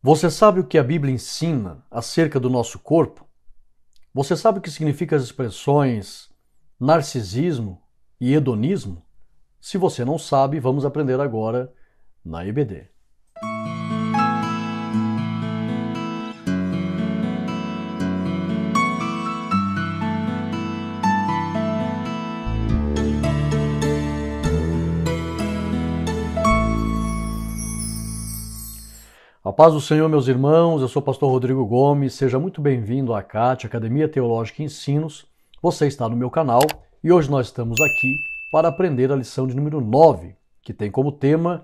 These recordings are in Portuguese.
Você sabe o que a Bíblia ensina acerca do nosso corpo? Você sabe o que significam as expressões narcisismo e hedonismo? Se você não sabe, vamos aprender agora na EBD. A paz do Senhor, meus irmãos, eu sou o pastor Rodrigo Gomes, seja muito bem-vindo à ACAT, Academia Teológica e Ensinos. Você está no meu canal e hoje nós estamos aqui para aprender a lição de número 9, que tem como tema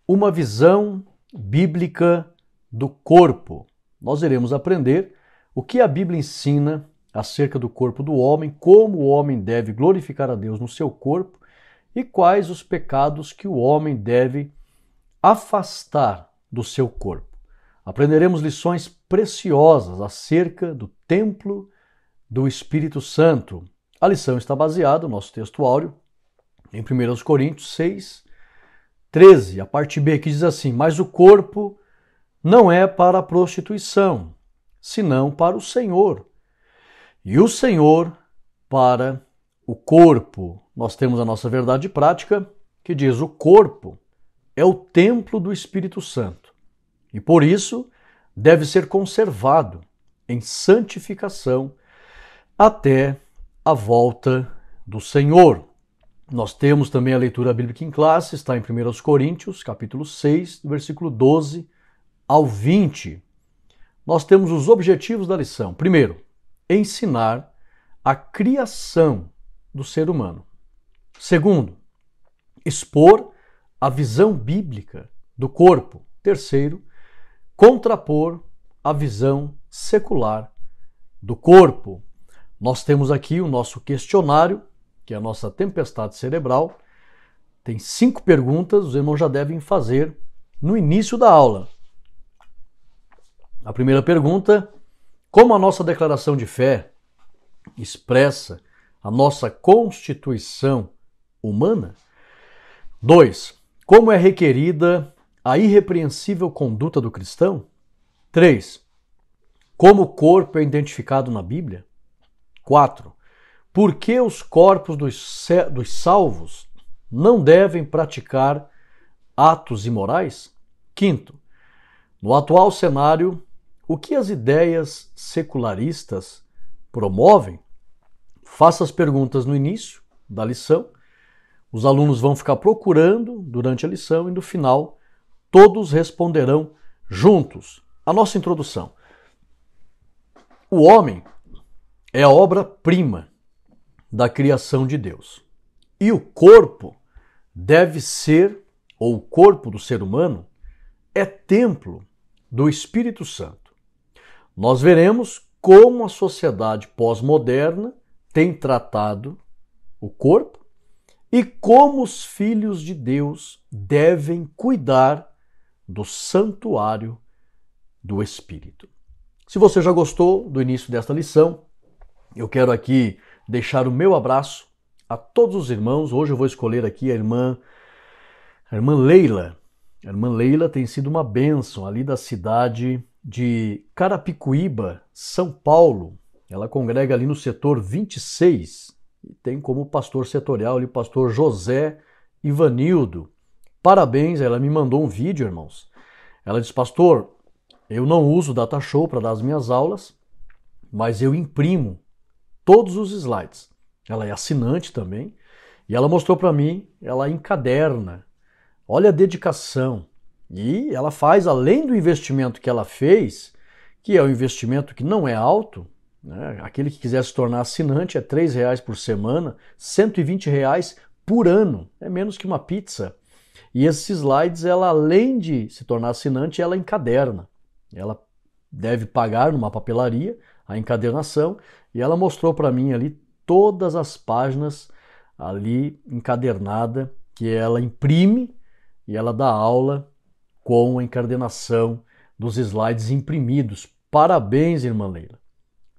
uma visão bíblica do corpo. Nós iremos aprender o que a Bíblia ensina acerca do corpo do homem, como o homem deve glorificar a Deus no seu corpo e quais os pecados que o homem deve afastar do seu corpo. Aprenderemos lições preciosas acerca do templo do Espírito Santo. A lição está baseada, no nosso texto áureo, em 1 Coríntios 6, 13, a parte B, que diz assim: mas o corpo não é para a prostituição, senão para o Senhor, e o Senhor para o corpo. Nós temos a nossa verdade prática, que diz: o corpo é o templo do Espírito Santo e, por isso, deve ser conservado em santificação até a volta do Senhor. Nós temos também a leitura bíblica em classe, está em 1 Coríntios, capítulo 6, do versículo 12 ao 20. Nós temos os objetivos da lição. Primeiro, ensinar a criação do ser humano. Segundo, expor a visão bíblica do corpo. Terceiro, contrapor a visão secular do corpo. Nós temos aqui o nosso questionário, que é a nossa tempestade cerebral. Tem 5 perguntas, os irmãos já devem fazer no início da aula. A primeira pergunta: como a nossa declaração de fé expressa a nossa constituição humana? 2. Como é requerida a irrepreensível conduta do cristão? 3. Como o corpo é identificado na Bíblia? 4. Por que os corpos dos salvos não devem praticar atos imorais? 5. No atual cenário, o que as ideias secularistas promovem? Faça as perguntas no início da lição. Os alunos vão ficar procurando durante a lição e no final todos responderão juntos. A nossa introdução. O homem é a obra-prima da criação de Deus. E o corpo deve ser, ou o corpo do ser humano, é templo do Espírito Santo. Nós veremos como a sociedade pós-moderna tem tratado o corpo e como os filhos de Deus devem cuidar do santuário do Espírito. Se você já gostou do início desta lição, eu quero aqui deixar o meu abraço a todos os irmãos. Hoje eu vou escolher aqui a irmã Leila. A irmã Leila tem sido uma bênção ali da cidade de Carapicuíba, São Paulo. Ela congrega ali no setor 26 e tem como pastor setorial ali o pastor José Ivanildo. Parabéns, ela me mandou um vídeo, irmãos. Ela disse: pastor, eu não uso DataShow para dar as minhas aulas, mas eu imprimo todos os slides. Ela é assinante também e ela mostrou para mim, ela encaderna. Olha a dedicação. E ela faz, além do investimento que ela fez, que é um investimento que não é alto, né? Aquele que quiser se tornar assinante é R$3 por semana, R$120 por ano, é menos que uma pizza. E esses slides, ela, além de se tornar assinante, ela encaderna. Ela deve pagar numa papelaria a encadernação e ela mostrou para mim ali todas as páginas ali encadernada que ela imprime e ela dá aula com a encadernação dos slides imprimidos. Parabéns, irmã Leila.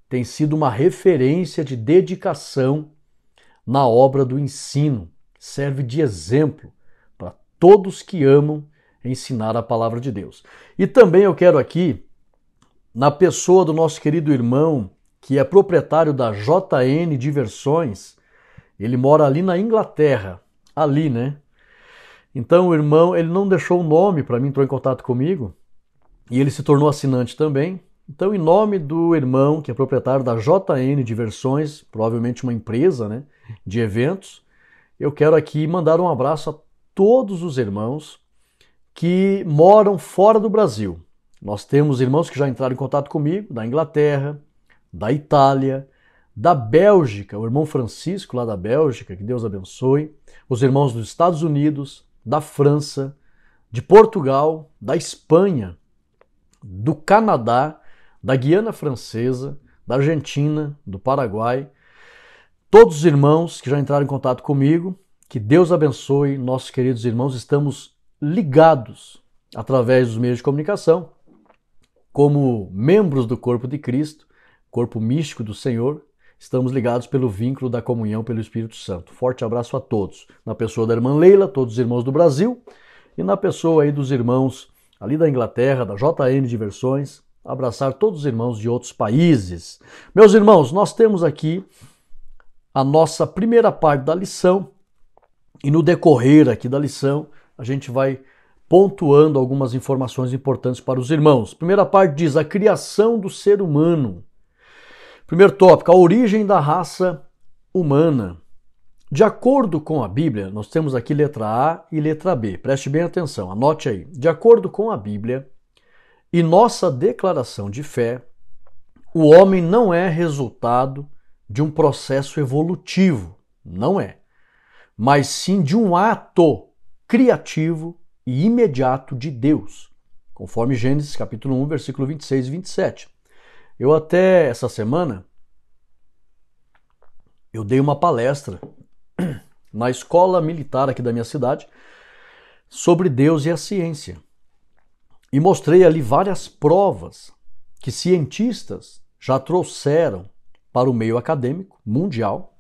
Tem sido uma referência de dedicação na obra do ensino. Serve de exemplo para todos que amam ensinar a palavra de Deus. E também eu quero aqui, na pessoa do nosso querido irmão, que é proprietário da JN Diversões, ele mora ali na Inglaterra, ali, né? Então o irmão, ele não deixou o nome para mim, entrou em contato comigo, e ele se tornou assinante também. Então, em nome do irmão, que é proprietário da JN Diversões, provavelmente uma empresa, né, de eventos, eu quero aqui mandar um abraço a todos os irmãos que moram fora do Brasil. Nós temos irmãos que já entraram em contato comigo, da Inglaterra, da Itália, da Bélgica, o irmão Francisco lá da Bélgica, que Deus abençoe, os irmãos dos Estados Unidos, da França, de Portugal, da Espanha, do Canadá, da Guiana Francesa, da Argentina, do Paraguai, todos os irmãos que já entraram em contato comigo, que Deus abençoe nossos queridos irmãos, estamos ligados através dos meios de comunicação, como membros do corpo de Cristo, corpo místico do Senhor, estamos ligados pelo vínculo da comunhão pelo Espírito Santo. Forte abraço a todos, na pessoa da irmã Leila, todos os irmãos do Brasil, e na pessoa aí dos irmãos ali da Inglaterra, da JN Diversões, abraçar todos os irmãos de outros países. Meus irmãos, nós temos aqui a nossa primeira parte da lição e no decorrer aqui da lição a gente vai pontuando algumas informações importantes para os irmãos. Primeira parte diz a criação do ser humano. Primeiro tópico, a origem da raça humana. De acordo com a Bíblia, nós temos aqui letra A e letra B. Preste bem atenção, anote aí. De acordo com a Bíblia e nossa declaração de fé, o homem não é resultado de um processo evolutivo, não é, mas sim de um ato criativo e imediato de Deus, conforme Gênesis capítulo 1, versículo 26 e 27. Eu até essa semana, eu dei uma palestra na escola militar aqui da minha cidade sobre Deus e a ciência. E mostrei ali várias provas que cientistas já trouxeram para o meio acadêmico mundial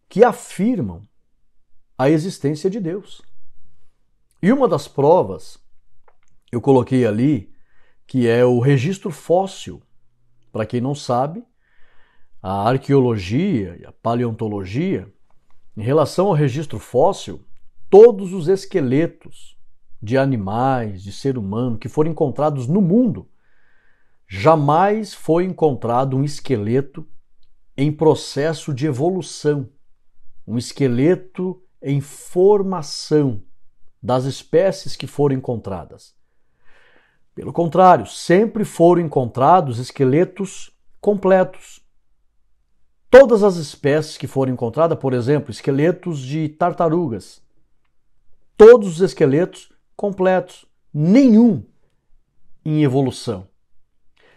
que afirmam a existência de Deus. E uma das provas eu coloquei ali que é o registro fóssil. Para quem não sabe, a arqueologia e a paleontologia, em relação ao registro fóssil, todos os esqueletos de animais, de ser humano, que foram encontrados no mundo, jamais foi encontrado um esqueleto em processo de evolução, um esqueleto em formação das espécies que foram encontradas. Pelo contrário, sempre foram encontrados esqueletos completos. Todas as espécies que foram encontradas, por exemplo, esqueletos de tartarugas, todos os esqueletos completos, nenhum em evolução.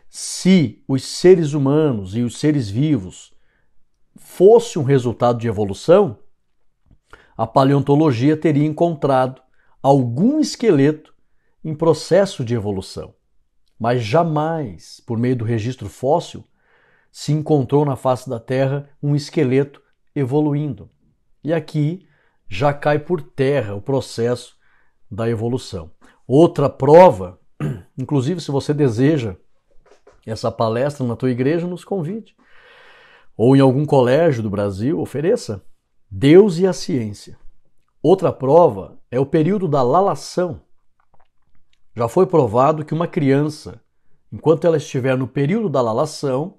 Se os seres humanos e os seres vivos fosse um resultado de evolução, a paleontologia teria encontrado algum esqueleto em processo de evolução. Mas jamais, por meio do registro fóssil, se encontrou na face da Terra um esqueleto evoluindo. E aqui já cai por terra o processo da evolução. Outra prova, inclusive se você deseja essa palestra na tua igreja, nos convide. Ou em algum colégio do Brasil, ofereça. Deus e a ciência. Outra prova é o período da lalação. Já foi provado que uma criança, enquanto ela estiver no período da lalação,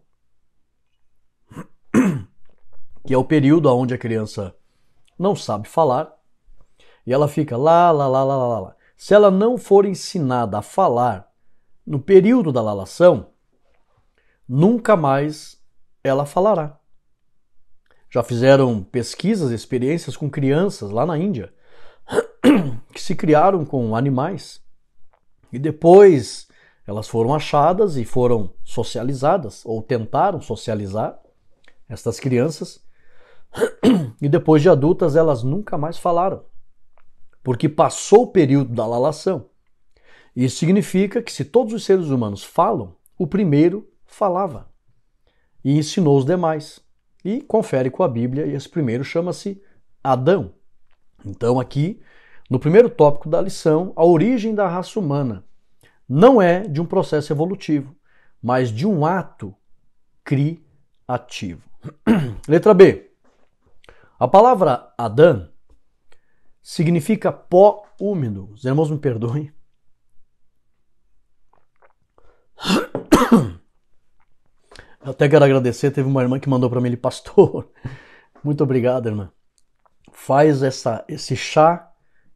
que é o período onde a criança não sabe falar, e ela fica lá, lá, lá, lá, lá, lá. Se ela não for ensinada a falar no período da lalação, nunca mais ela falará. Já fizeram pesquisas, experiências com crianças lá na Índia, que se criaram com animais. E depois elas foram achadas e foram socializadas, ou tentaram socializar estas crianças. E depois de adultas elas nunca mais falaram, porque passou o período da lalação. Isso significa que se todos os seres humanos falam, o primeiro falava e ensinou os demais. E confere com a Bíblia, e esse primeiro chama-se Adão. Então aqui no primeiro tópico da lição, a origem da raça humana não é de um processo evolutivo, mas de um ato criativo. Letra B. A palavra Adão significa pó úmido. Os irmãos me perdoem. Eu até quero agradecer, teve uma irmã que mandou para mim, ele, pastor, muito obrigado, irmã. Faz esse chá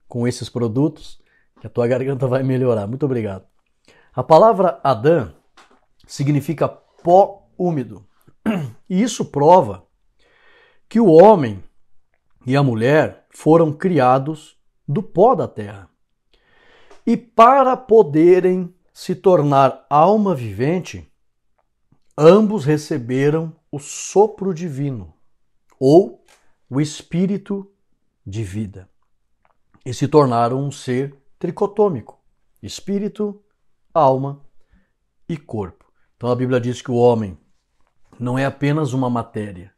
com esses produtos que a tua garganta vai melhorar. Muito obrigado. A palavra Adão significa pó úmido. E isso prova que o homem e a mulher foram criados do pó da terra. E para poderem se tornar alma vivente, ambos receberam o sopro divino, ou o espírito de vida, e se tornaram um ser tricotômico, espírito, alma e corpo. Então a Bíblia diz que o homem não é apenas uma matéria.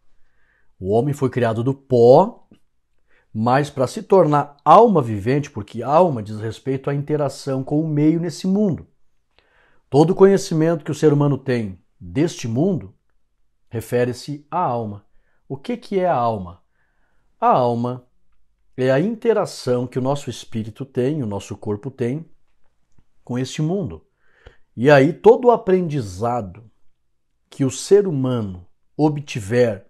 O homem foi criado do pó, mas para se tornar alma vivente, porque alma diz respeito à interação com o meio nesse mundo. Todo o conhecimento que o ser humano tem deste mundo refere-se à alma. O que é a alma? A alma é a interação que o nosso espírito tem, o nosso corpo tem, com este mundo. E aí todo o aprendizado que o ser humano obtiver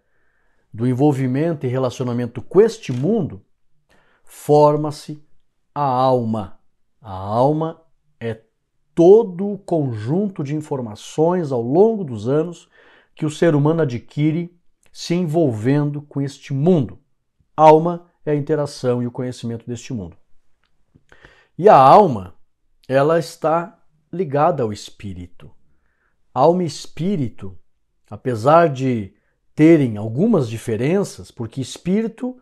do envolvimento e relacionamento com este mundo, forma-se a alma. A alma é todo o conjunto de informações ao longo dos anos que o ser humano adquire se envolvendo com este mundo. Alma é a interação e o conhecimento deste mundo. E a alma, ela está ligada ao espírito. Alma e espírito, apesar de terem algumas diferenças, porque espírito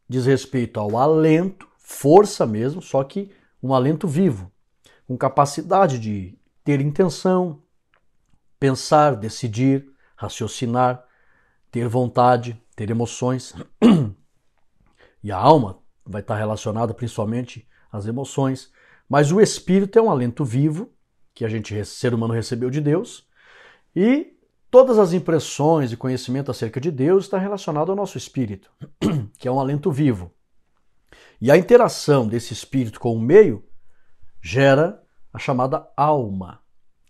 diz respeito ao alento, força mesmo, só que um alento vivo, com capacidade de ter intenção, pensar, decidir, raciocinar, ter vontade, ter emoções. E a alma vai estar relacionada principalmente às emoções, mas o espírito é um alento vivo, que a gente, ser humano, recebeu de Deus, e todas as impressões e conhecimento acerca de Deus está relacionado ao nosso espírito, que é um alento vivo. E a interação desse espírito com o meio gera a chamada alma,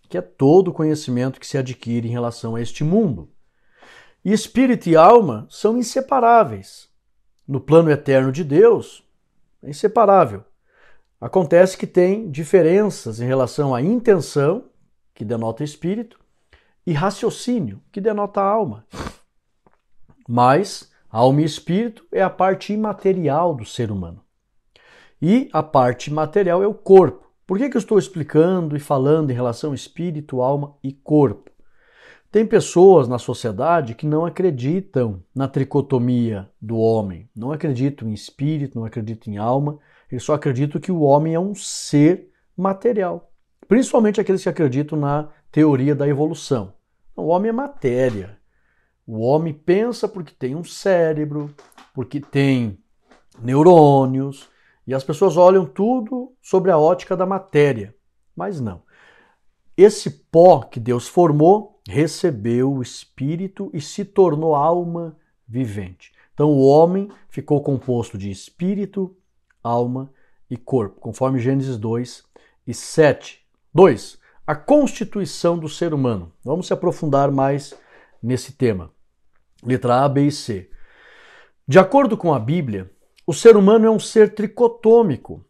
que é todo o conhecimento que se adquire em relação a este mundo. E espírito e alma são inseparáveis. No plano eterno de Deus, é inseparável. Acontece que tem diferenças em relação à intenção, que denota espírito, e raciocínio, que denota alma. Mas alma e espírito é a parte imaterial do ser humano. E a parte material é o corpo. Por que eu estou explicando e falando em relação a espírito, alma e corpo? Tem pessoas na sociedade que não acreditam na tricotomia do homem, não acreditam em espírito, não acreditam em alma, eles só acreditam que o homem é um ser material. Principalmente aqueles que acreditam na teoria da evolução. O homem é matéria. O homem pensa porque tem um cérebro, porque tem neurônios, e as pessoas olham tudo sobre a ótica da matéria. Mas não. Esse pó que Deus formou recebeu o espírito e se tornou alma vivente. Então o homem ficou composto de espírito, alma e corpo, conforme Gênesis 2:7. 2. A constituição do ser humano. Vamos se aprofundar mais nesse tema. Letra A, B e C. De acordo com a Bíblia, o ser humano é um ser tricotômico,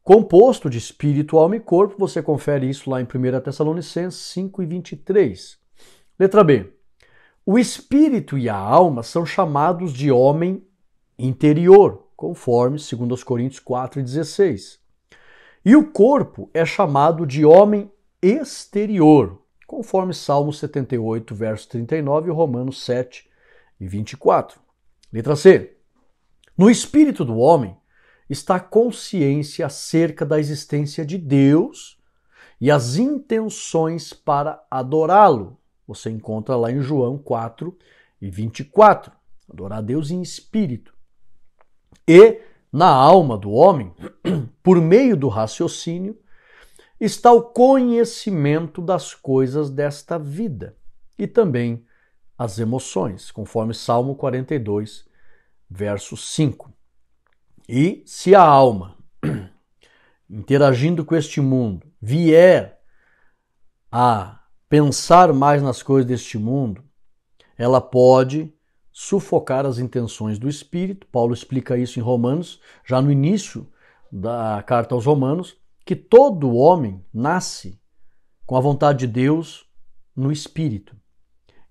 composto de espírito, alma e corpo. Você confere isso lá em 1 Tessalonicenses 5:23. Letra B. O espírito e a alma são chamados de homem interior, conforme 2 Coríntios 4:16. E o corpo é chamado de homem exterior, conforme Salmo 78, verso 39 e Romanos 7:24. Letra C. No espírito do homem está a consciência acerca da existência de Deus e as intenções para adorá-lo. Você encontra lá em João 4:24. Adorar a Deus em espírito. E na alma do homem, por meio do raciocínio, está o conhecimento das coisas desta vida e também as emoções, conforme Salmo 42, verso 5. E se a alma, interagindo com este mundo, vier a pensar mais nas coisas deste mundo, ela pode sufocar as intenções do espírito. Paulo explica isso em Romanos, já no início da carta aos Romanos, que todo homem nasce com a vontade de Deus no espírito.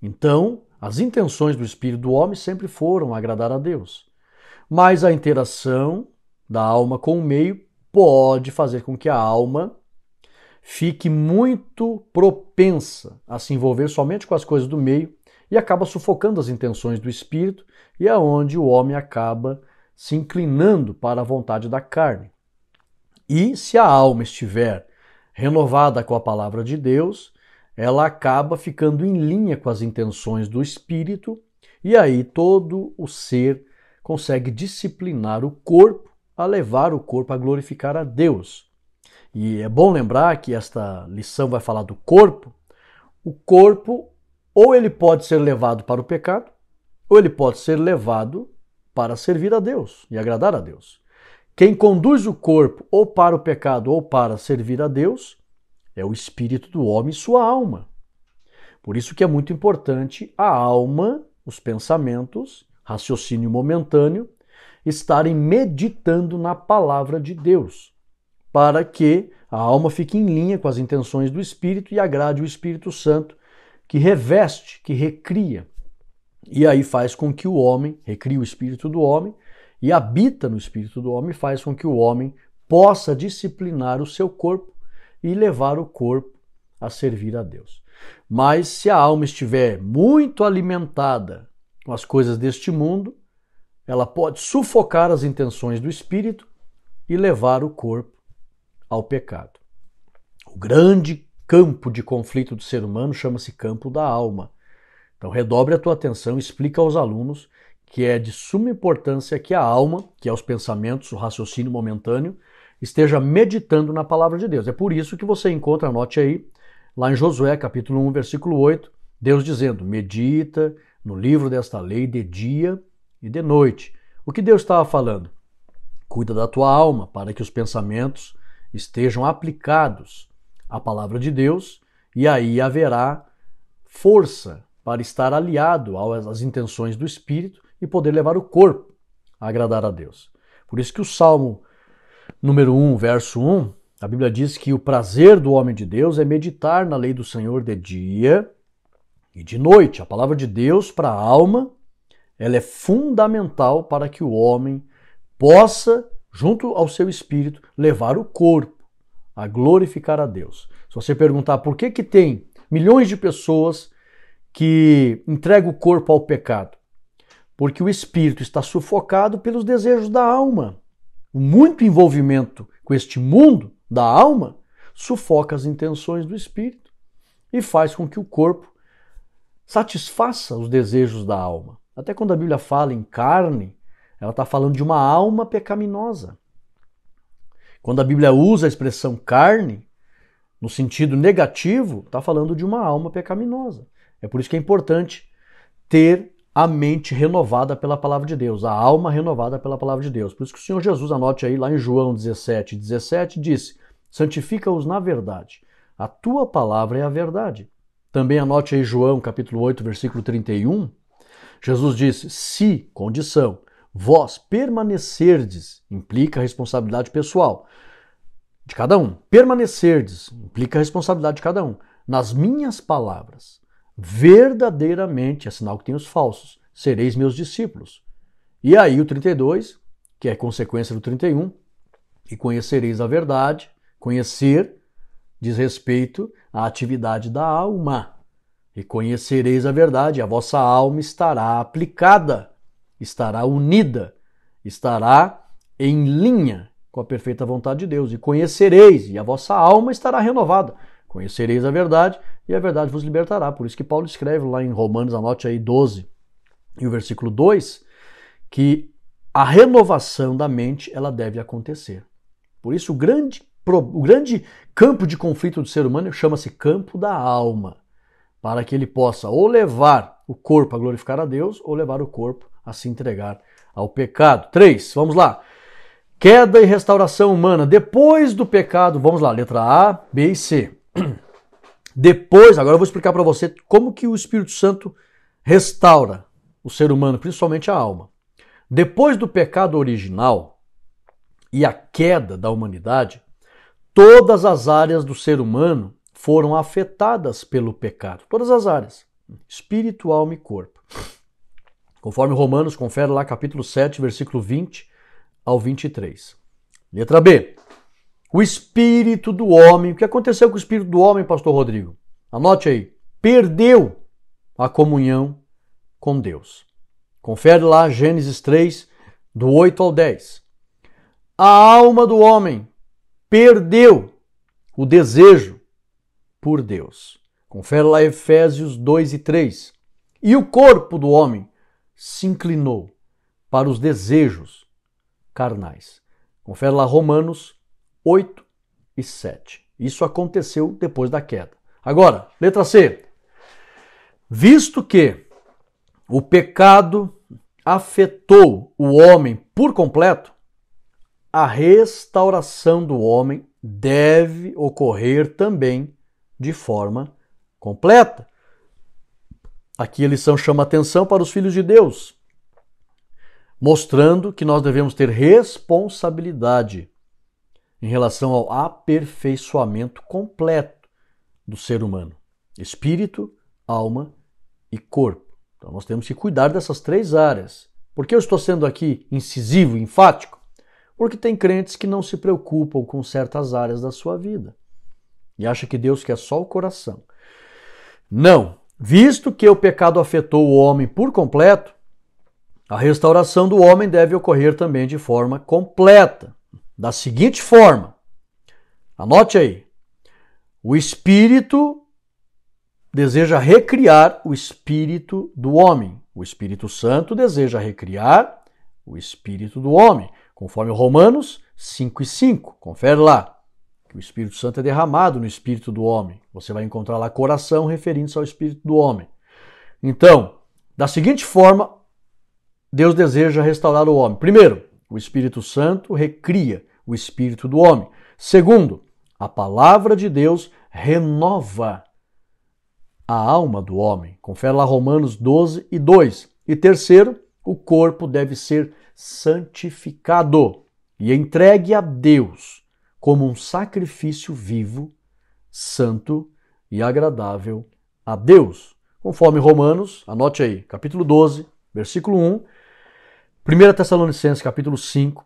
Então, as intenções do espírito do homem sempre foram agradar a Deus. Mas a interação da alma com o meio pode fazer com que a alma fique muito propensa a se envolver somente com as coisas do meio e acaba sufocando as intenções do espírito, e é onde o homem acaba se inclinando para a vontade da carne. E se a alma estiver renovada com a palavra de Deus, ela acaba ficando em linha com as intenções do espírito, e aí todo o ser consegue disciplinar o corpo a levar o corpo a glorificar a Deus. E é bom lembrar que esta lição vai falar do corpo. O corpo, ou ele pode ser levado para o pecado, ou ele pode ser levado para servir a Deus e agradar a Deus. Quem conduz o corpo ou para o pecado ou para servir a Deus é o espírito do homem e sua alma. Por isso que é muito importante a alma, os pensamentos, raciocínio momentâneo, estarem meditando na palavra de Deus, para que a alma fique em linha com as intenções do Espírito e agrade o Espírito Santo, que reveste, que recria. E aí faz com que o homem, recria o Espírito do homem, e habita no Espírito do homem, faz com que o homem possa disciplinar o seu corpo e levar o corpo a servir a Deus. Mas se a alma estiver muito alimentada com as coisas deste mundo, ela pode sufocar as intenções do Espírito e levar o corpo ao pecado. O grande campo de conflito do ser humano chama-se campo da alma. Então redobre a tua atenção e explica aos alunos que é de suma importância que a alma, que é os pensamentos, o raciocínio momentâneo, esteja meditando na palavra de Deus. É por isso que você encontra, anote aí, lá em Josué, capítulo 1, versículo 8, Deus dizendo, medita no livro desta lei de dia e de noite. O que Deus estava falando? Cuida da tua alma para que os pensamentos estejam aplicados à palavra de Deus e aí haverá força para estar aliado às intenções do Espírito e poder levar o corpo a agradar a Deus. Por isso que o Salmo número 1, verso 1, a Bíblia diz que o prazer do homem de Deus é meditar na lei do Senhor de dia e de noite. A palavra de Deus para a alma, ela é fundamental para que o homem possa, junto ao seu espírito, levar o corpo a glorificar a Deus. Se você perguntar por que tem milhões de pessoas que entregam o corpo ao pecado, porque o espírito está sufocado pelos desejos da alma. Muito envolvimento com este mundo da alma sufoca as intenções do espírito e faz com que o corpo satisfaça os desejos da alma. Até quando a Bíblia fala em carne, ela está falando de uma alma pecaminosa. Quando a Bíblia usa a expressão carne, no sentido negativo, está falando de uma alma pecaminosa. É por isso que é importante ter a mente renovada pela palavra de Deus, a alma renovada pela palavra de Deus. Por isso que o Senhor Jesus, anote aí, lá em João 17:17, disse, santifica-os na verdade. A tua palavra é a verdade. Também anote aí João, capítulo 8, versículo 31. Jesus disse, se, condição, vós permanecerdes, implica a responsabilidade pessoal de cada um. Permanecerdes, implica a responsabilidade de cada um. Nas minhas palavras, verdadeiramente, é sinal que tem os falsos, sereis meus discípulos. E aí o 32, que é consequência do 31, e conhecereis a verdade, conhecer diz respeito à atividade da alma. E conhecereis a verdade, a vossa alma estará aplicada, estará unida, estará em linha com a perfeita vontade de Deus. E conhecereis, e a vossa alma estará renovada. Conhecereis a verdade, e a verdade vos libertará. Por isso que Paulo escreve lá em Romanos, anote aí 12, e o versículo 2, que a renovação da mente ela deve acontecer. Por isso, o grande campo de conflito do ser humano chama-se campo da alma, para que ele possa ou levar o corpo a glorificar a Deus ou levar o corpo a se entregar ao pecado. 3, vamos lá. Queda e restauração humana. Depois do pecado, vamos lá, letra A, B e C. Depois, agora eu vou explicar para você como que o Espírito Santo restaura o ser humano, principalmente a alma. Depois do pecado original e a queda da humanidade, todas as áreas do ser humano foram afetadas pelo pecado. Todas as áreas. Espírito, alma e corpo. Conforme Romanos, confere lá capítulo 7, versículo 20 ao 23. Letra B. O espírito do homem. O que aconteceu com o espírito do homem, pastor Rodrigo? Anote aí. Perdeu a comunhão com Deus. Confere lá Gênesis 3, do 8 ao 10. A alma do homem perdeu o desejo por Deus. Confere lá Efésios 2 e 3. E o corpo do homem se inclinou para os desejos carnais. Confere lá Romanos 8 e 7. Isso aconteceu depois da queda. Agora, letra C. Visto que o pecado afetou o homem por completo, a restauração do homem deve ocorrer também de forma completa. Aqui a lição chama atenção para os filhos de Deus, mostrando que nós devemos ter responsabilidade em relação ao aperfeiçoamento completo do ser humano, espírito, alma e corpo. Então nós temos que cuidar dessas 3 áreas. Por que eu estou sendo aqui incisivo, enfático? Porque tem crentes que não se preocupam com certas áreas da sua vida e acham que Deus quer só o coração. Não. Visto que o pecado afetou o homem por completo, a restauração do homem deve ocorrer também de forma completa. Da seguinte forma, anote aí, o Espírito deseja recriar o espírito do homem. O Espírito Santo deseja recriar o espírito do homem, conforme Romanos 5 e 5. Confere lá. O Espírito Santo é derramado no espírito do homem. Você vai encontrar lá coração referindo-se ao espírito do homem. Então, da seguinte forma, Deus deseja restaurar o homem. Primeiro, o Espírito Santo recria o espírito do homem. Segundo, a palavra de Deus renova a alma do homem. Confere lá Romanos 12 e 2. E terceiro, o corpo deve ser santificado e entregue a Deus como um sacrifício vivo, santo e agradável a Deus. Conforme Romanos, anote aí, capítulo 12, versículo 1, 1 Tessalonicenses, capítulo 5,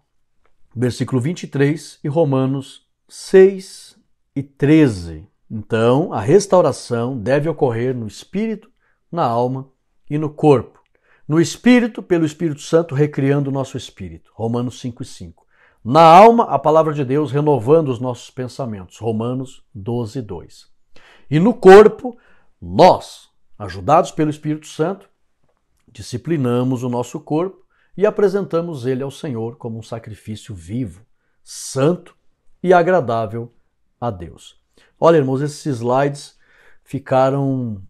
versículo 23 e Romanos 6 e 13. Então, a restauração deve ocorrer no espírito, na alma e no corpo. No espírito, pelo Espírito Santo, recriando o nosso espírito. Romanos 5 e 5. Na alma, a palavra de Deus renovando os nossos pensamentos. Romanos 12 e 2. E no corpo, nós, ajudados pelo Espírito Santo, disciplinamos o nosso corpo e apresentamos ele ao Senhor como um sacrifício vivo, santo e agradável a Deus. Olha, irmãos, esses slides ficaram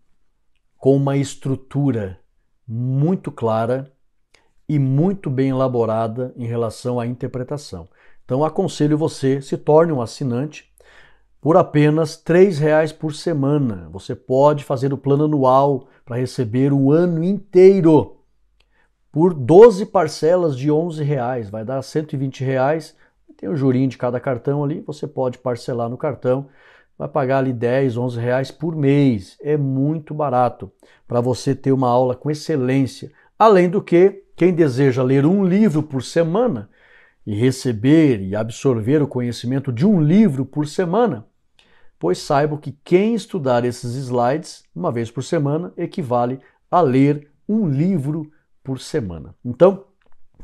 com uma estrutura muito clara e muito bem elaborada em relação à interpretação. Então, aconselho você, se torne um assinante por apenas R$ 3,00 por semana. Você pode fazer o plano anual para receber o ano inteiro por 12 parcelas de R$ 11,00. Vai dar R$ 120. Tem o jurinho de cada cartão ali, você pode parcelar no cartão. Vai pagar ali 10, 11 reais por mês. É muito barato para você ter uma aula com excelência. Além do que, quem deseja ler um livro por semana e receber e absorver o conhecimento de um livro por semana, pois saiba que quem estudar esses slides uma vez por semana equivale a ler um livro por semana. Então,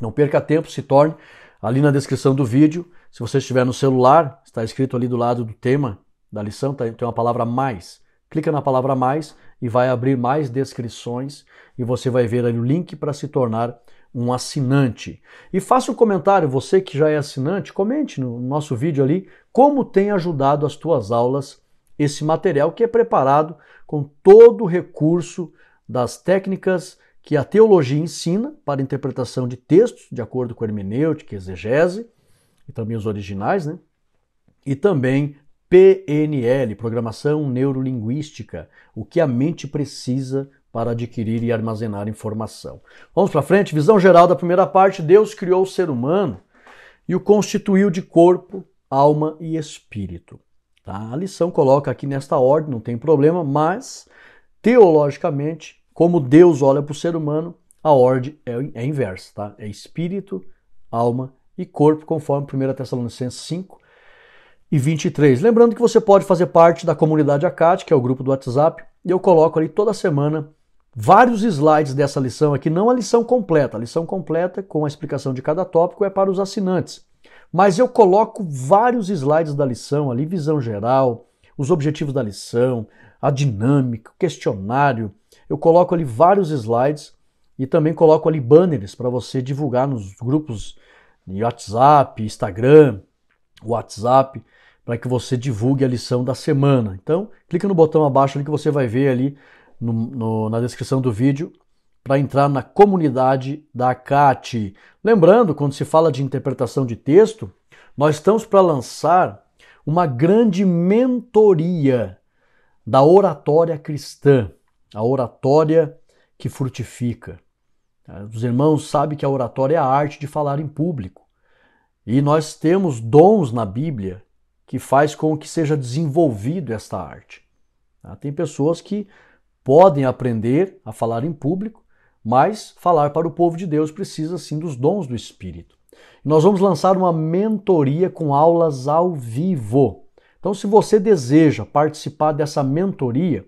não perca tempo, se torne ali na descrição do vídeo. Se você estiver no celular, está escrito ali do lado do tema da lição, tem uma palavra mais. Clica na palavra mais e vai abrir mais descrições e você vai ver ali o link para se tornar um assinante. E faça um comentário, você que já é assinante, comente no nosso vídeo ali como tem ajudado as tuas aulas esse material que é preparado com todo o recurso das técnicas que a teologia ensina para interpretação de textos, de acordo com a hermenêutica e exegese, e também os originais, né? E também PNL, Programação Neurolinguística, o que a mente precisa para adquirir e armazenar informação. Vamos para frente, visão geral da primeira parte. Deus criou o ser humano e o constituiu de corpo, alma e espírito. Tá? A lição coloca aqui nesta ordem, não tem problema, mas teologicamente, como Deus olha para o ser humano, a ordem é inversa, tá? É espírito, alma e corpo, conforme 1 Tessalonicenses 5 e 23. Lembrando que você pode fazer parte da comunidade ACAT, que é o grupo do WhatsApp, e eu coloco ali toda semana vários slides dessa lição aqui, não a lição completa. A lição completa, com a explicação de cada tópico, é para os assinantes. Mas eu coloco vários slides da lição ali, visão geral, os objetivos da lição, a dinâmica, o questionário. Eu coloco ali vários slides e também coloco ali banners para você divulgar nos grupos de WhatsApp, Instagram, WhatsApp, para que você divulgue a lição da semana. Então, clica no botão abaixo ali que você vai ver ali na descrição do vídeo para entrar na comunidade da ACAT. Lembrando, quando se fala de interpretação de texto, nós estamos para lançar uma grande mentoria da oratória cristã, a oratória que frutifica. Os irmãos sabem que a oratória é a arte de falar em público. E nós temos dons na Bíblia que faz com que seja desenvolvido esta arte. Tem pessoas que podem aprender a falar em público, mas falar para o povo de Deus precisa sim dos dons do Espírito. Nós vamos lançar uma mentoria com aulas ao vivo. Então, se você deseja participar dessa mentoria,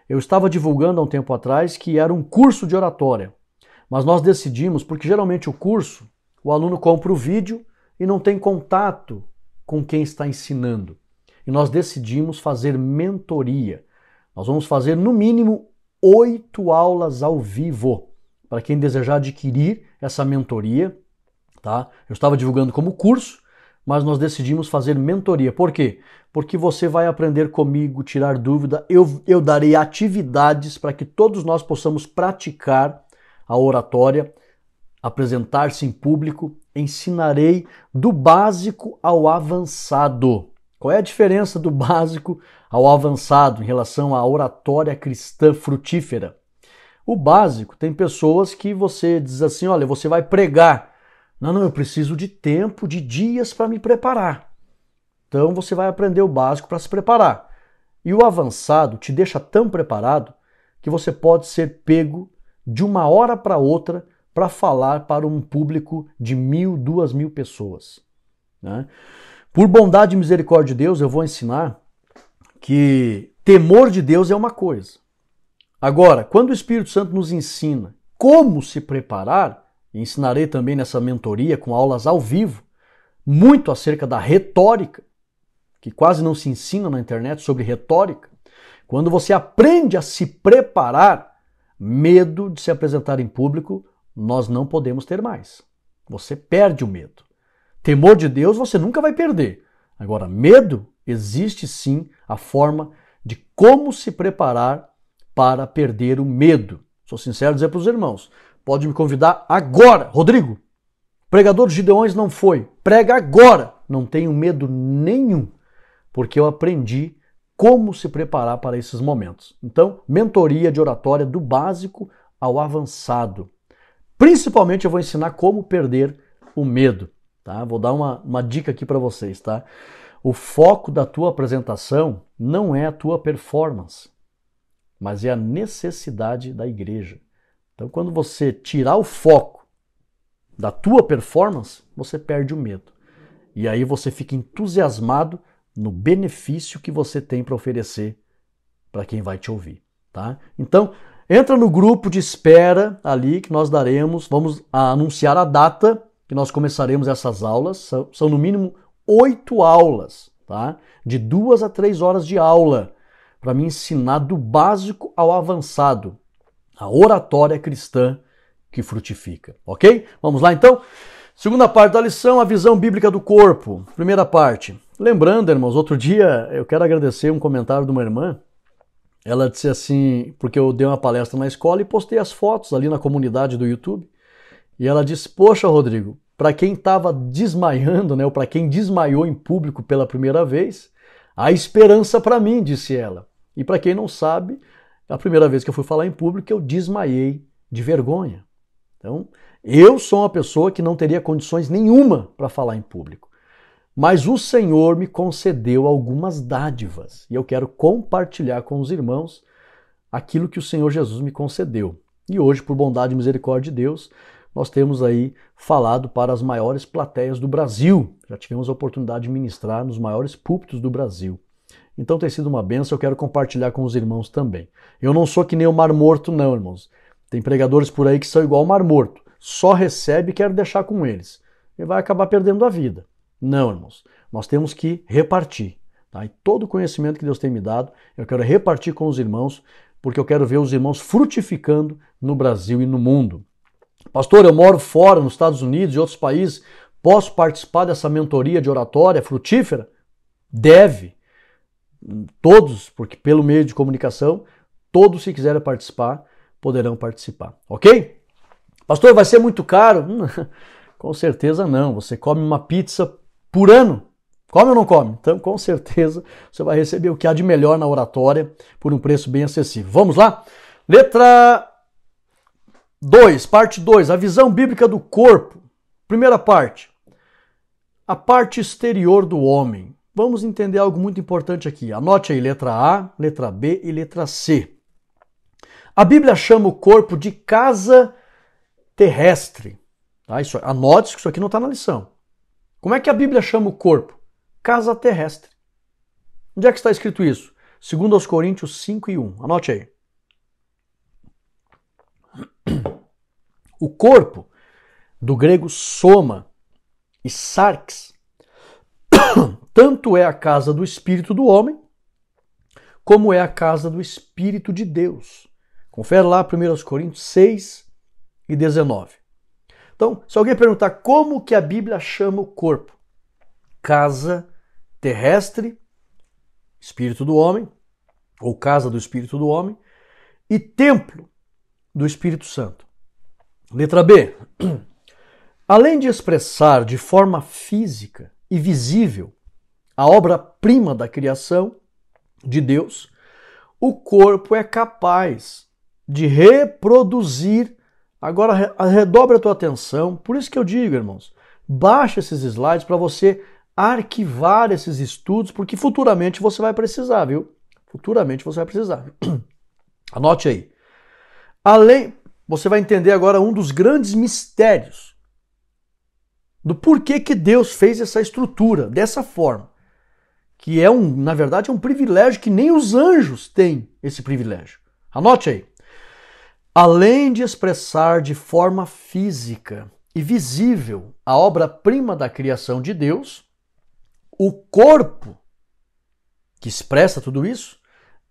eu estava divulgando há um tempo atrás que era um curso de oratória, mas nós decidimos, porque geralmente o curso, o aluno compra o vídeo e não tem contato com quem está ensinando. E nós decidimos fazer mentoria. Nós vamos fazer no mínimo 8 aulas ao vivo para quem desejar adquirir essa mentoria. Tá? Eu estava divulgando como curso, mas nós decidimos fazer mentoria. Por quê? Porque você vai aprender comigo, tirar dúvida, eu darei atividades para que todos nós possamos praticar a oratória, apresentar-se em público, ensinarei do básico ao avançado. Qual é a diferença do básico ao avançado em relação à oratória cristã frutífera? O básico, tem pessoas que você diz assim, olha, você vai pregar. Não, eu preciso de tempo, de dias para me preparar. Então você vai aprender o básico para se preparar. E o avançado te deixa tão preparado que você pode ser pego de uma hora para outra para falar para um público de 1.000, 2.000 pessoas. Né? Por bondade e misericórdia de Deus, eu vou ensinar que temor de Deus é uma coisa. Agora, quando o Espírito Santo nos ensina como se preparar, e ensinarei também nessa mentoria com aulas ao vivo, muito acerca da retórica, que quase não se ensina na internet sobre retórica. Quando você aprende a se preparar, medo de se apresentar em público, nós não podemos ter mais. Você perde o medo. Temor de Deus você nunca vai perder. Agora, medo, existe sim a forma de como se preparar para perder o medo. Sou sincero dizer para os irmãos, pode me convidar agora. Rodrigo, pregador de Gideões não foi. Prega agora. Não tenho medo nenhum, porque eu aprendi como se preparar para esses momentos. Então, mentoria de oratória do básico ao avançado. Principalmente eu vou ensinar como perder o medo. Tá? Vou dar uma dica aqui para vocês. Tá? O foco da tua apresentação não é a tua performance, mas é a necessidade da igreja. Então, quando você tirar o foco da tua performance, você perde o medo. E aí você fica entusiasmado no benefício que você tem para oferecer para quem vai te ouvir. Tá? Então, entra no grupo de espera ali que nós daremos, vamos anunciar a data que nós começaremos essas aulas. São no mínimo 8 aulas, tá? De 2 a 3 horas de aula, para me ensinar do básico ao avançado, a oratória cristã que frutifica, ok? Vamos lá então? Segunda parte da lição, a visão bíblica do corpo. Primeira parte. Lembrando, irmãos, outro dia eu quero agradecer um comentário de uma irmã. Ela disse assim, porque eu dei uma palestra na escola e postei as fotos ali na comunidade do YouTube. E ela disse, poxa, Rodrigo, para quem estava desmaiando, né, ou para quem desmaiou em público pela primeira vez, há esperança para mim, disse ela. E para quem não sabe, a primeira vez que eu fui falar em público, eu desmaiei de vergonha. Então, eu sou uma pessoa que não teria condições nenhuma para falar em público. Mas o Senhor me concedeu algumas dádivas e eu quero compartilhar com os irmãos aquilo que o Senhor Jesus me concedeu. E hoje, por bondade e misericórdia de Deus, nós temos aí falado para as maiores plateias do Brasil. Já tivemos a oportunidade de ministrar nos maiores púlpitos do Brasil. Então tem sido uma bênção, eu quero compartilhar com os irmãos também. Eu não sou que nem o Mar Morto, não, irmãos. Tem pregadores por aí que são igual ao Mar Morto. Só recebe e quer deixar com eles. E vai acabar perdendo a vida. Não, irmãos. Nós temos que repartir. Tá? E todo o conhecimento que Deus tem me dado, eu quero repartir com os irmãos, porque eu quero ver os irmãos frutificando no Brasil e no mundo. Pastor, eu moro fora, nos Estados Unidos e outros países. Posso participar dessa mentoria de oratória frutífera? Deve. Todos, porque pelo meio de comunicação, todos, se quiserem participar, poderão participar. Ok? Pastor, vai ser muito caro? Com certeza não. Você come uma pizza por ano. Come ou não come? Então, com certeza, você vai receber o que há de melhor na oratória por um preço bem acessível. Vamos lá? Letra 2, parte 2, a visão bíblica do corpo. Primeira parte, a parte exterior do homem. Vamos entender algo muito importante aqui. Anote aí, letra A, letra B e letra C. A Bíblia chama o corpo de casa terrestre. Tá? Anote que isso aqui não está na lição. Como é que a Bíblia chama o corpo? Casa terrestre. Onde é que está escrito isso? 2 Coríntios 5:1. Anote aí. O corpo, do grego soma e sarx, tanto é a casa do espírito do homem, como é a casa do espírito de Deus. Confere lá 1 Coríntios 6:19. Então, se alguém perguntar como que a Bíblia chama o corpo, casa terrestre, espírito do homem, ou casa do espírito do homem, e templo do Espírito Santo. Letra B. Além de expressar de forma física e visível a obra-prima da criação de Deus, o corpo é capaz de reproduzir. Agora, redobre a tua atenção. Por isso que eu digo, irmãos, baixe esses slides para você arquivar esses estudos, porque futuramente você vai precisar, viu? Futuramente você vai precisar. Anote aí. Você vai entender agora um dos grandes mistérios do porquê que Deus fez essa estrutura dessa forma, que na verdade, é um privilégio que nem os anjos têm esse privilégio. Anote aí. Além de expressar de forma física e visível a obra-prima da criação de Deus, o corpo que expressa tudo isso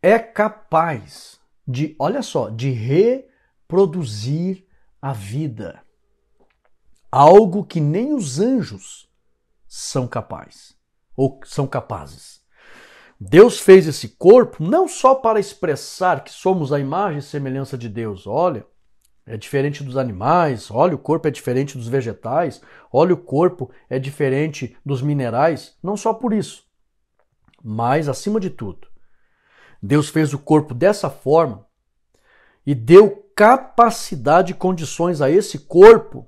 é capaz de, olha só, de reproduzir a vida. Algo que nem os anjos são capazes, ou são capazes. Deus fez esse corpo não só para expressar que somos a imagem e semelhança de Deus. Olha, é diferente dos animais, olha, o corpo é diferente dos vegetais, olha, o corpo é diferente dos minerais. Não só por isso, mas, acima de tudo, Deus fez o corpo dessa forma e deu capacidade e condições a esse corpo,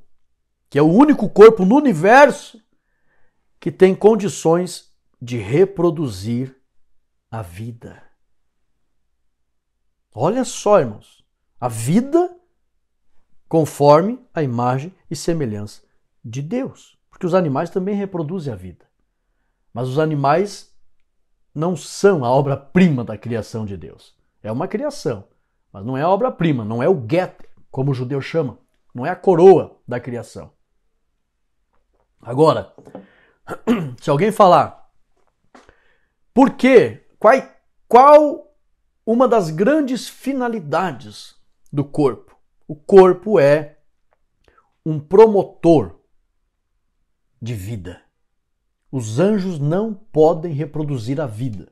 que é o único corpo no universo que tem condições de reproduzir a vida. Olha só, irmãos, a vida conforme a imagem e semelhança de Deus. Porque os animais também reproduzem a vida. Mas os animais não são a obra-prima da criação de Deus. É uma criação, mas não é a obra-prima, não é o Getter, como o judeu chama. Não é a coroa da criação. Agora, se alguém falar, por quê? Qual uma das grandes finalidades do corpo? O corpo é um promotor de vida. Os anjos não podem reproduzir a vida,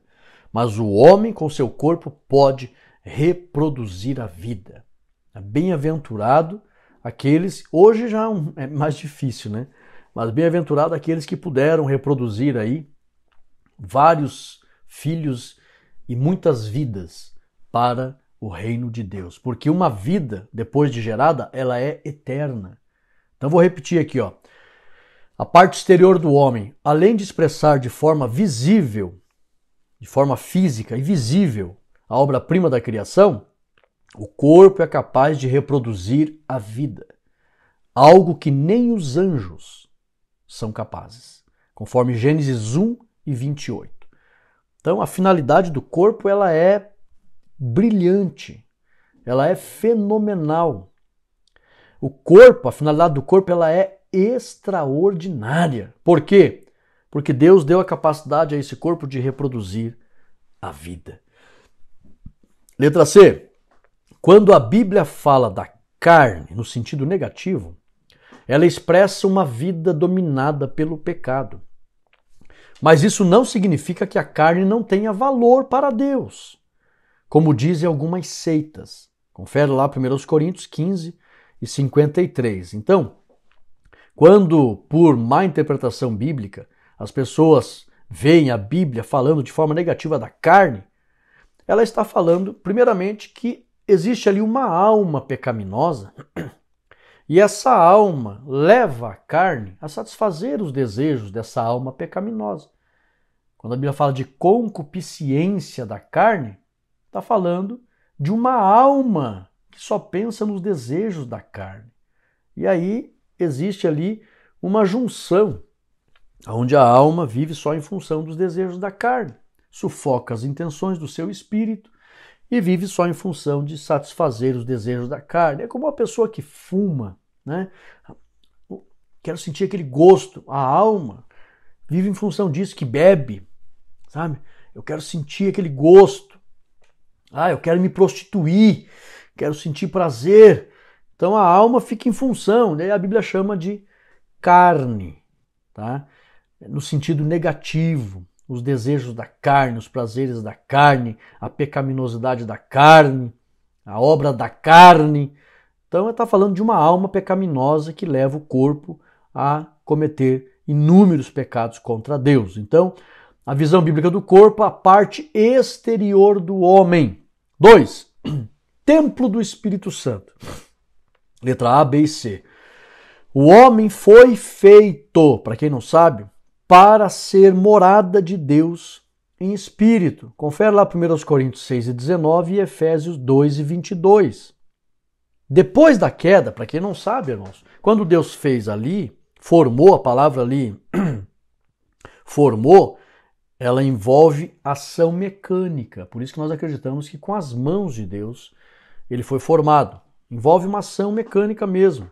mas o homem com seu corpo pode reproduzir a vida. Bem-aventurado aqueles, hoje já é mais difícil, né? Mas bem-aventurado aqueles que puderam reproduzir aí vários filhos e muitas vidas para o reino de Deus. Porque uma vida, depois de gerada, ela é eterna. Então vou repetir aqui, ó. A parte exterior do homem, além de expressar de forma visível, de forma física e visível, a obra-prima da criação, o corpo é capaz de reproduzir a vida. Algo que nem os anjos são capazes. Conforme Gênesis 1 e 28. Então a finalidade do corpo ela é brilhante, ela é fenomenal. O corpo, a finalidade do corpo ela é extraordinária. Por quê? Porque Deus deu a capacidade a esse corpo de reproduzir a vida. Letra C. Quando a Bíblia fala da carne no sentido negativo, ela expressa uma vida dominada pelo pecado. Mas isso não significa que a carne não tenha valor para Deus, como dizem algumas seitas. Confere lá 1 Coríntios 15 e 53. Então, quando, por má interpretação bíblica, as pessoas veem a Bíblia falando de forma negativa da carne, ela está falando, primeiramente, que existe ali uma alma pecaminosa e essa alma leva a carne a satisfazer os desejos dessa alma pecaminosa. Quando a Bíblia fala de concupiscência da carne, está falando de uma alma que só pensa nos desejos da carne. E aí existe ali uma junção, onde a alma vive só em função dos desejos da carne, sufoca as intenções do seu espírito e vive só em função de satisfazer os desejos da carne. É como uma pessoa que fuma, né? Quero sentir aquele gosto. A alma vive em função disso, que bebe, sabe? Eu quero sentir aquele gosto. Eu quero me prostituir, quero sentir prazer. Então a alma fica em função, daí a Bíblia chama de carne, tá? No sentido negativo, os desejos da carne, os prazeres da carne, a pecaminosidade da carne, a obra da carne. Então está falando de uma alma pecaminosa que leva o corpo a cometer inúmeros pecados contra Deus. Então, a visão bíblica do corpo, a parte exterior do homem. 2. Templo do Espírito Santo. Letra A, B e C. O homem foi feito, para quem não sabe, para ser morada de Deus em espírito. Confere lá 1 Coríntios 6 e 19 e Efésios 2 e 22. Depois da queda, para quem não sabe, irmãos, quando Deus fez ali, formou, a palavra ali, formou, ela envolve ação mecânica. Por isso que nós acreditamos que com as mãos de Deus ele foi formado. Envolve uma ação mecânica mesmo.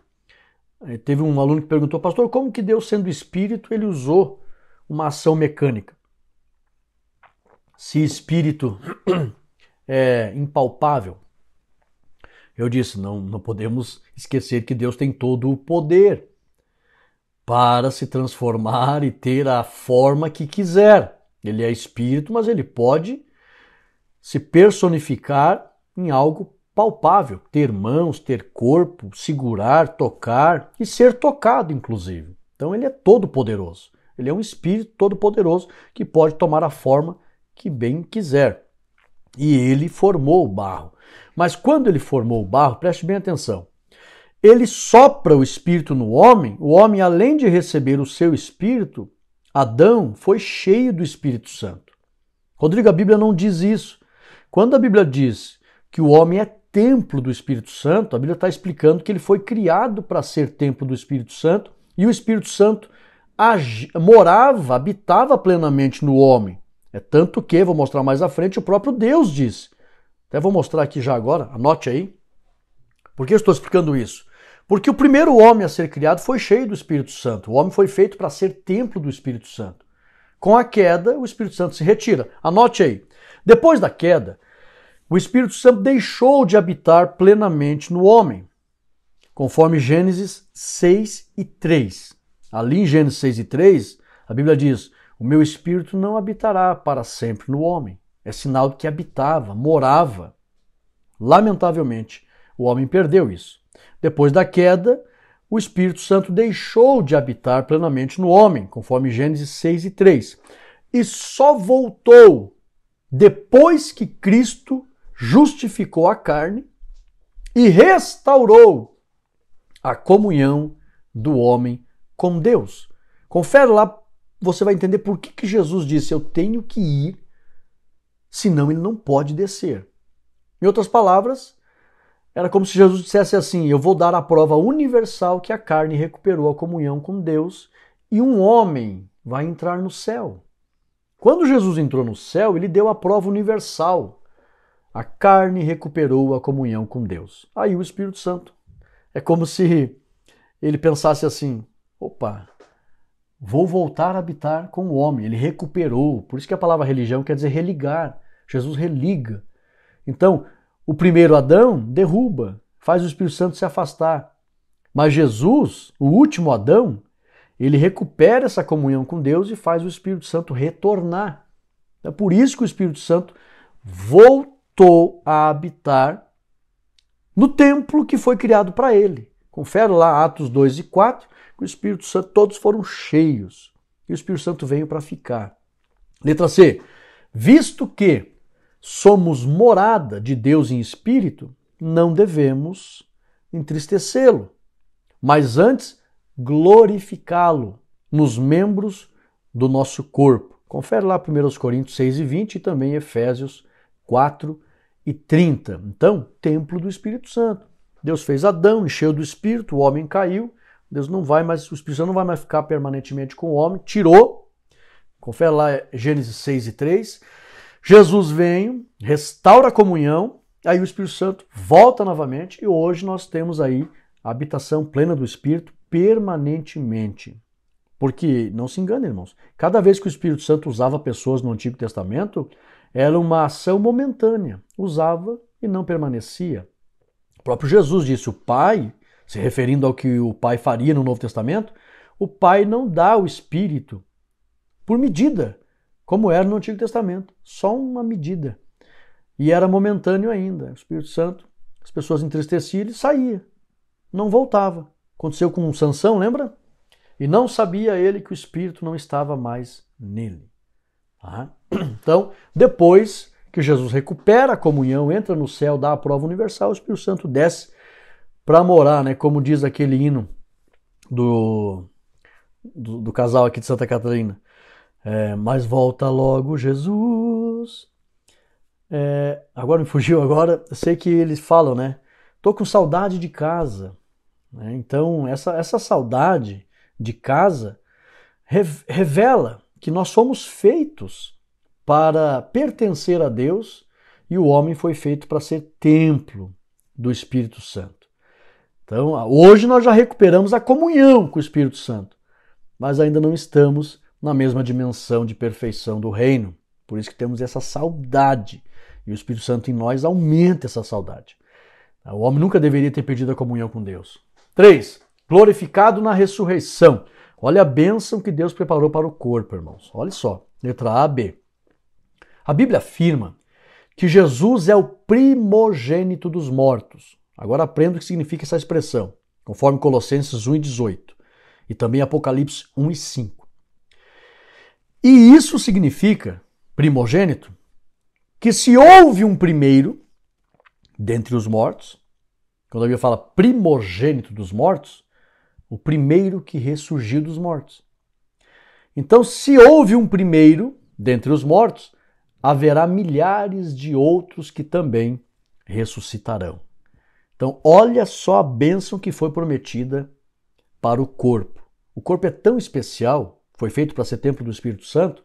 Teve um aluno que perguntou, pastor, como que Deus, sendo espírito, ele usou uma ação mecânica? Se espírito é impalpável. Eu disse, não podemos esquecer que Deus tem todo o poder para se transformar e ter a forma que quiser. Ele é espírito, mas ele pode se personificar em algo palpável, ter mãos, ter corpo, segurar, tocar e ser tocado, inclusive. Então ele é todo poderoso. Ele é um espírito todo poderoso que pode tomar a forma que bem quiser. E ele formou o barro. Mas quando ele formou o barro, preste bem atenção, ele sopra o espírito no homem, o homem, além de receber o seu espírito, Adão foi cheio do Espírito Santo. Rodrigo, a Bíblia não diz isso. Quando a Bíblia diz que o homem é templo do Espírito Santo, a Bíblia está explicando que ele foi criado para ser templo do Espírito Santo e o Espírito Santo morava, habitava plenamente no homem. É tanto que, vou mostrar mais à frente, o próprio Deus disse. Até vou mostrar aqui já agora, anote aí. Por que eu estou explicando isso? Porque o primeiro homem a ser criado foi cheio do Espírito Santo. O homem foi feito para ser templo do Espírito Santo. Com a queda, o Espírito Santo se retira. Anote aí. Depois da queda, o Espírito Santo deixou de habitar plenamente no homem. conforme Gênesis 6 e 3. Ali em Gênesis 6 e 3, a Bíblia diz: o meu espírito não habitará para sempre no homem. É sinal de que habitava, morava. Lamentavelmente, o homem perdeu isso. Depois da queda, o Espírito Santo deixou de habitar plenamente no homem, conforme Gênesis 6 e 3. E só voltou depois que Cristo justificou a carne e restaurou a comunhão do homem com Deus. Confere lá, você vai entender por que Jesus disse: eu tenho que ir, senão ele não pode descer. Em outras palavras, era como se Jesus dissesse assim: eu vou dar a prova universal que a carne recuperou a comunhão com Deus e um homem vai entrar no céu. Quando Jesus entrou no céu, ele deu a prova universal. A carne recuperou a comunhão com Deus. Aí o Espírito Santo. É como se ele pensasse assim: opa, vou voltar a habitar com o homem. Ele recuperou. Por isso que a palavra religião quer dizer religar. Jesus religa. Então, o primeiro Adão derruba, faz o Espírito Santo se afastar. Mas Jesus, o último Adão, ele recupera essa comunhão com Deus e faz o Espírito Santo retornar. É por isso que o Espírito Santo voltou a habitar no templo que foi criado para ele. Confere lá Atos 2 e 4, que o Espírito Santo, todos foram cheios. E o Espírito Santo veio para ficar. Letra C. Visto que somos morada de Deus em espírito, não devemos entristecê-lo, mas antes glorificá-lo nos membros do nosso corpo. Confere lá 1 Coríntios 6 e 20 e também Efésios 4 e 30. Então, templo do Espírito Santo. Deus fez Adão, encheu do Espírito, o homem caiu. Deus não vai mais, o Espírito Santo não vai mais ficar permanentemente com o homem, tirou. Confere lá Gênesis 6 e 3. Jesus vem, restaura a comunhão, aí o Espírito Santo volta novamente e hoje nós temos aí a habitação plena do Espírito permanentemente. Porque, não se engane, irmãos, cada vez que o Espírito Santo usava pessoas no Antigo Testamento, era uma ação momentânea. Usava e não permanecia. O próprio Jesus disse: o Pai, se referindo ao que o Pai faria no Novo Testamento, o Pai não dá o Espírito por medida, como era no Antigo Testamento. Só uma medida. E era momentâneo ainda. O Espírito Santo, as pessoas entristeciam e saía. Não voltava. Aconteceu com Sansão, lembra? E não sabia ele que o Espírito não estava mais nele. Então, depois que Jesus recupera a comunhão, entra no céu, dá a prova universal, o Espírito Santo desce para morar, né? Como diz aquele hino do casal aqui de Santa Catarina. Mas volta logo Jesus. Agora me fugiu agora. Eu sei que eles falam, né? Tô com saudade de casa. Então, essa saudade de casa revela que nós somos feitos para pertencer a Deus e o homem foi feito para ser templo do Espírito Santo. Então, hoje nós já recuperamos a comunhão com o Espírito Santo, mas ainda não estamos na mesma dimensão de perfeição do reino. Por isso que temos essa saudade. E o Espírito Santo em nós aumenta essa saudade. O homem nunca deveria ter perdido a comunhão com Deus. 3. Glorificado na ressurreição. Olha a bênção que Deus preparou para o corpo, irmãos. Olha só. Letra A, B. A Bíblia afirma que Jesus é o primogênito dos mortos. Agora aprenda o que significa essa expressão, conforme Colossenses 1 e 18. E também Apocalipse 1 e 5. E isso significa, primogênito, que se houve um primeiro dentre os mortos, quando a Bíblia fala primogênito dos mortos, o primeiro que ressurgiu dos mortos. Então, se houve um primeiro dentre os mortos, haverá milhares de outros que também ressuscitarão. Então, olha só a bênção que foi prometida para o corpo. O corpo é tão especial, foi feito para ser templo do Espírito Santo,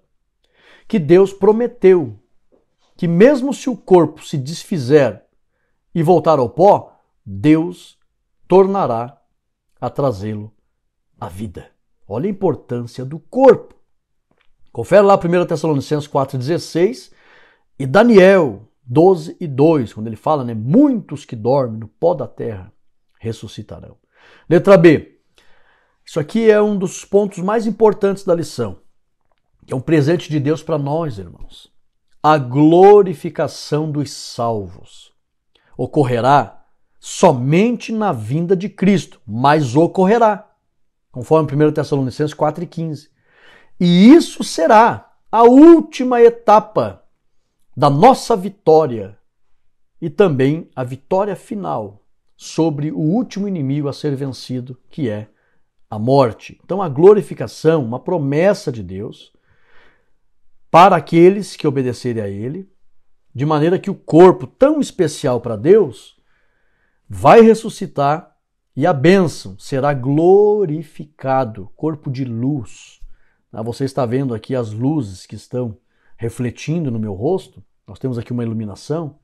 que Deus prometeu que mesmo se o corpo se desfizer e voltar ao pó, Deus tornará a trazê-lo à vida. Olha a importância do corpo. Confere lá 1 Tessalonicenses 4,16 e Daniel 12 e 2, quando ele fala, né, muitos que dormem no pó da terra ressuscitarão. Letra B. Isso aqui é um dos pontos mais importantes da lição. É um presente de Deus para nós, irmãos. A glorificação dos salvos ocorrerá somente na vinda de Cristo, mas ocorrerá, conforme 1 Tessalonicenses 4,15. E isso será a última etapa da nossa vitória e também a vitória final sobre o último inimigo a ser vencido, que é a morte. Então a glorificação, uma promessa de Deus para aqueles que obedecerem a Ele, de maneira que o corpo tão especial para Deus vai ressuscitar e a bênção será glorificado, corpo de luz. Você está vendo aqui as luzes que estão refletindo no meu rosto. Nós temos aqui uma iluminação.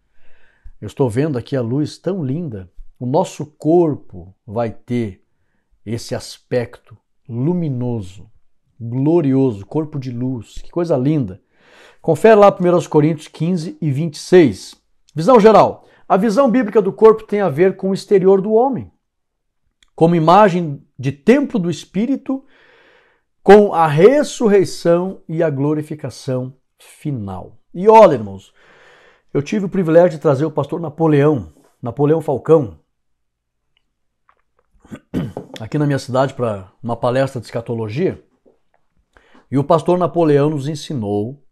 Eu estou vendo aqui a luz tão linda. O nosso corpo vai ter esse aspecto luminoso, glorioso, corpo de luz. Que coisa linda. Confere lá 1 Coríntios 15 e 26. Visão geral. A visão bíblica do corpo tem a ver com o exterior do homem, como imagem de templo do Espírito, com a ressurreição e a glorificação final. E olha, irmãos, eu tive o privilégio de trazer o pastor Napoleão Falcão, aqui na minha cidade para uma palestra de escatologia. E o pastor Napoleão nos ensinou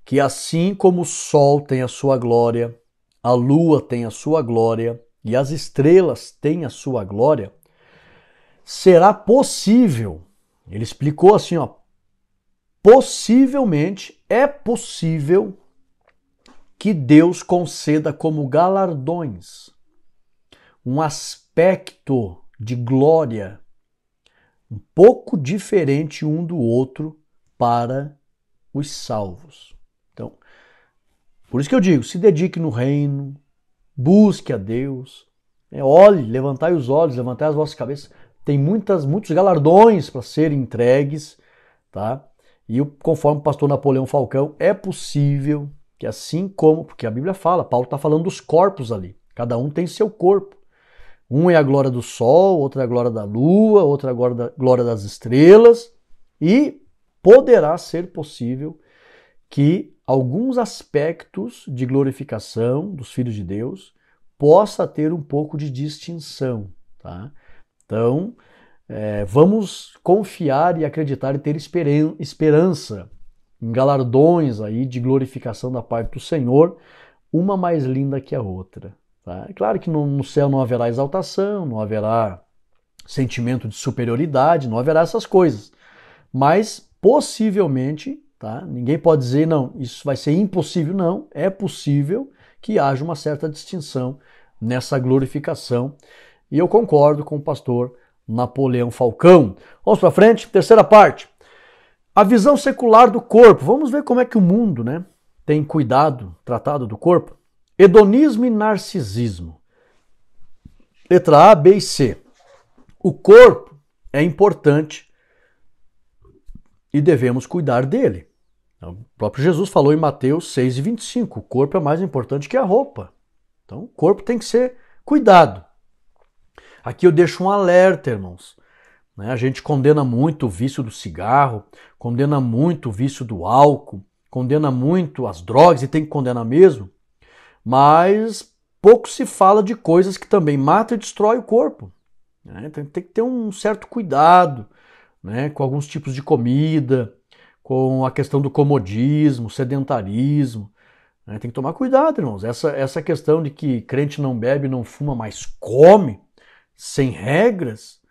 que assim como o sol tem a sua glória, a lua tem a sua glória e as estrelas têm a sua glória, será possível, ele explicou assim, possivelmente é possível que Deus conceda como galardões um aspecto de glória um pouco diferente um do outro para os salvos. Então, por isso que eu digo, se dedique no reino, busque a Deus, olhe, levantai os olhos, levantai as vossas cabeças. Tem muitos galardões para serem entregues, tá? E conforme o pastor Napoleão Falcão, é possível que assim como, porque a Bíblia fala, Paulo está falando dos corpos ali, cada um tem seu corpo. Um é a glória do sol, outro é a glória da lua, outro é a glória das estrelas, e poderá ser possível que alguns aspectos de glorificação dos filhos de Deus possa ter um pouco de distinção, tá? Então, vamos confiar e acreditar e ter esperança em galardões aí de glorificação da parte do Senhor, uma mais linda que a outra. Tá? É claro que no céu não haverá exaltação, não haverá sentimento de superioridade, não haverá essas coisas. Mas, possivelmente, tá? Ninguém pode dizer, não, isso vai ser impossível. Não, é possível que haja uma certa distinção nessa glorificação. E eu concordo com o pastor Napoleão Falcão. Vamos para frente, terceira parte. A visão secular do corpo. Vamos ver como é que o mundo, né, tem tratado do corpo. Hedonismo e narcisismo. Letra A, B e C. O corpo é importante e devemos cuidar dele. O próprio Jesus falou em Mateus 6,25. O corpo é mais importante que a roupa. Então, o corpo tem que ser cuidado. Aqui eu deixo um alerta, irmãos. A gente condena muito o vício do cigarro, condena muito o vício do álcool, condena muito as drogas, e tem que condenar mesmo. Mas pouco se fala de coisas que também matam e destroem o corpo. Tem que ter um certo cuidado, né, com alguns tipos de comida, com a questão do comodismo, sedentarismo. Tem que tomar cuidado, irmãos. Essa questão de que crente não bebe, não fuma, mas come, sem regras,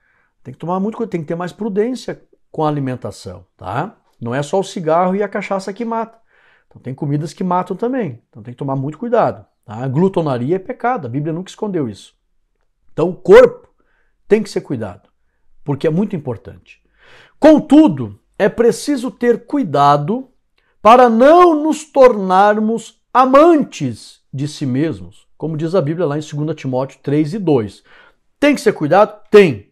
tem que tomar muito cuidado, tem que ter mais prudência com a alimentação, tá? Não é só o cigarro e a cachaça que mata. Então tem comidas que matam também. Então tem que tomar muito cuidado. Tá? A glutonaria é pecado, a Bíblia nunca escondeu isso. Então o corpo tem que ser cuidado, porque é muito importante. Contudo, é preciso ter cuidado para não nos tornarmos amantes de si mesmos, como diz a Bíblia lá em 2 Timóteo 3:2. Tem que ser cuidado? Tem.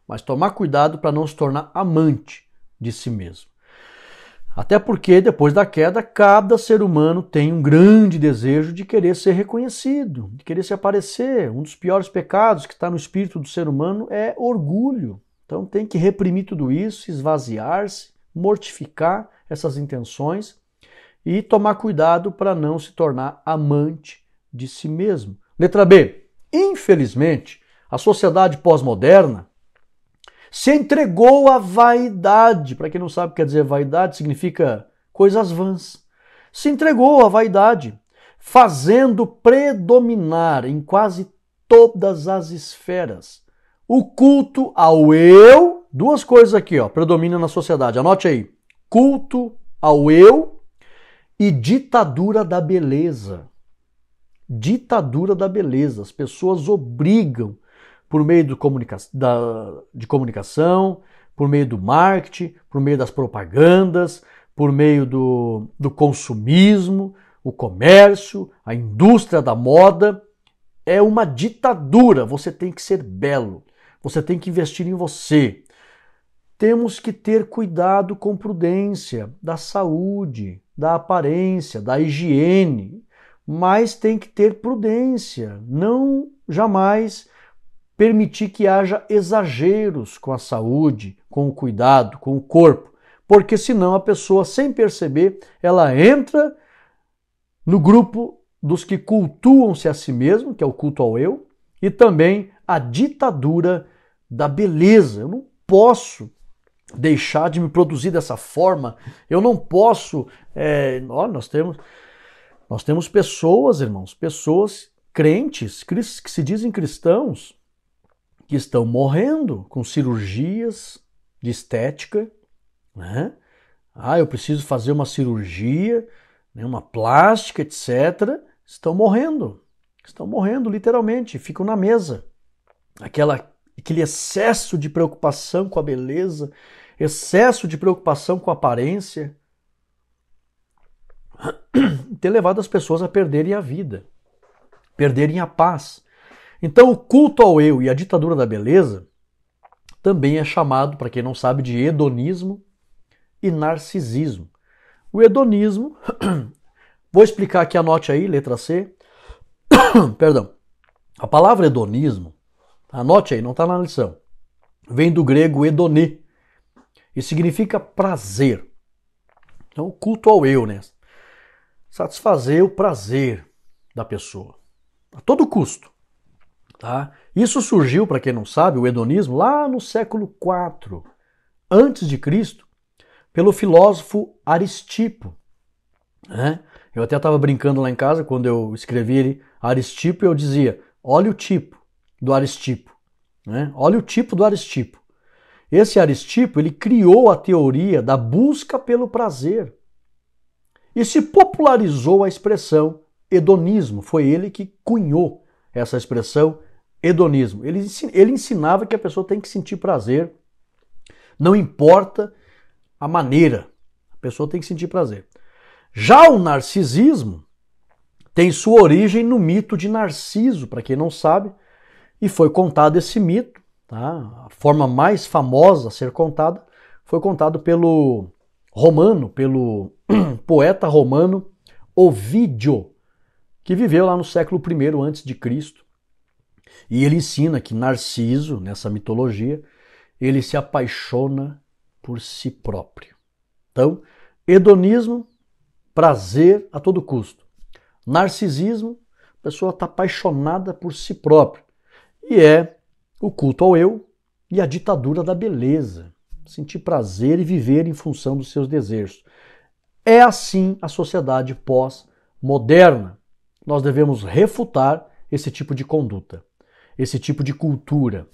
Mas tomar cuidado para não se tornar amante de si mesmo. Até porque depois da queda, cada ser humano tem um grande desejo de querer ser reconhecido, de querer se aparecer. Um dos piores pecados que está no espírito do ser humano é orgulho. Então tem que reprimir tudo isso, esvaziar-se, mortificar essas intenções e tomar cuidado para não se tornar amante de si mesmo. Letra B. Infelizmente, a sociedade pós-moderna se entregou à vaidade. Para quem não sabe o que quer dizer vaidade, significa coisas vãs. Se entregou à vaidade, fazendo predominar em quase todas as esferas o culto ao eu. Duas coisas aqui, predomina na sociedade. Anote aí. Culto ao eu e ditadura da beleza. Ditadura da beleza. As pessoas obrigam, por meio de comunicação, por meio do marketing, por meio das propagandas, por meio do consumismo, o comércio, a indústria da moda. É uma ditadura. Você tem que ser belo. Você tem que investir em você. Temos que ter cuidado com prudência da saúde, da aparência, da higiene, mas tem que ter prudência. Não jamais permitir que haja exageros com a saúde, com o cuidado, com o corpo, porque senão a pessoa, sem perceber, ela entra no grupo dos que cultuam-se a si mesmo, que é o culto ao eu, e também a ditadura da beleza. Eu não posso deixar de me produzir dessa forma, eu não posso... Nós temos pessoas, irmãos, pessoas crentes, que se dizem cristãos, que estão morrendo com cirurgias de estética, né? Eu preciso fazer uma cirurgia, né, uma plástica, etc. Estão morrendo literalmente, ficam na mesa. Aquele excesso de preocupação com a beleza, excesso de preocupação com a aparência, tem levado as pessoas a perderem a vida, perderem a paz. Então o culto ao eu e a ditadura da beleza também é chamado, para quem não sabe, de hedonismo e narcisismo. O hedonismo, vou explicar aqui, anote aí, letra C. Perdão. A palavra hedonismo, anote aí, não está na lição, vem do grego hedonê e significa prazer. Então o culto ao eu, né? Satisfazer o prazer da pessoa, a todo custo. Tá? Isso surgiu, para quem não sabe, o hedonismo, lá no século IV a.C., pelo filósofo Aristipo. Né? Eu até estava brincando lá em casa, quando eu escrevi Aristipo, eu dizia, olha o tipo do Aristipo. Né? Olha o tipo do Aristipo. Esse Aristipo, ele criou a teoria da busca pelo prazer e se popularizou a expressão hedonismo. Foi ele que cunhou essa expressão hedonismo. Ele ensinava que a pessoa tem que sentir prazer, não importa a maneira, a pessoa tem que sentir prazer. Já o narcisismo tem sua origem no mito de Narciso, para quem não sabe, e foi contado esse mito, tá? A forma mais famosa a ser contada foi contado pelo poeta romano Ovídio, que viveu lá no século I a.C., e ele ensina que Narciso, nessa mitologia, ele se apaixona por si próprio. Então, hedonismo, prazer a todo custo. Narcisismo, a pessoa está apaixonada por si própria. E é o culto ao eu e a ditadura da beleza. Sentir prazer e viver em função dos seus desejos. É assim a sociedade pós-moderna. Nós devemos refutar esse tipo de conduta, esse tipo de cultura.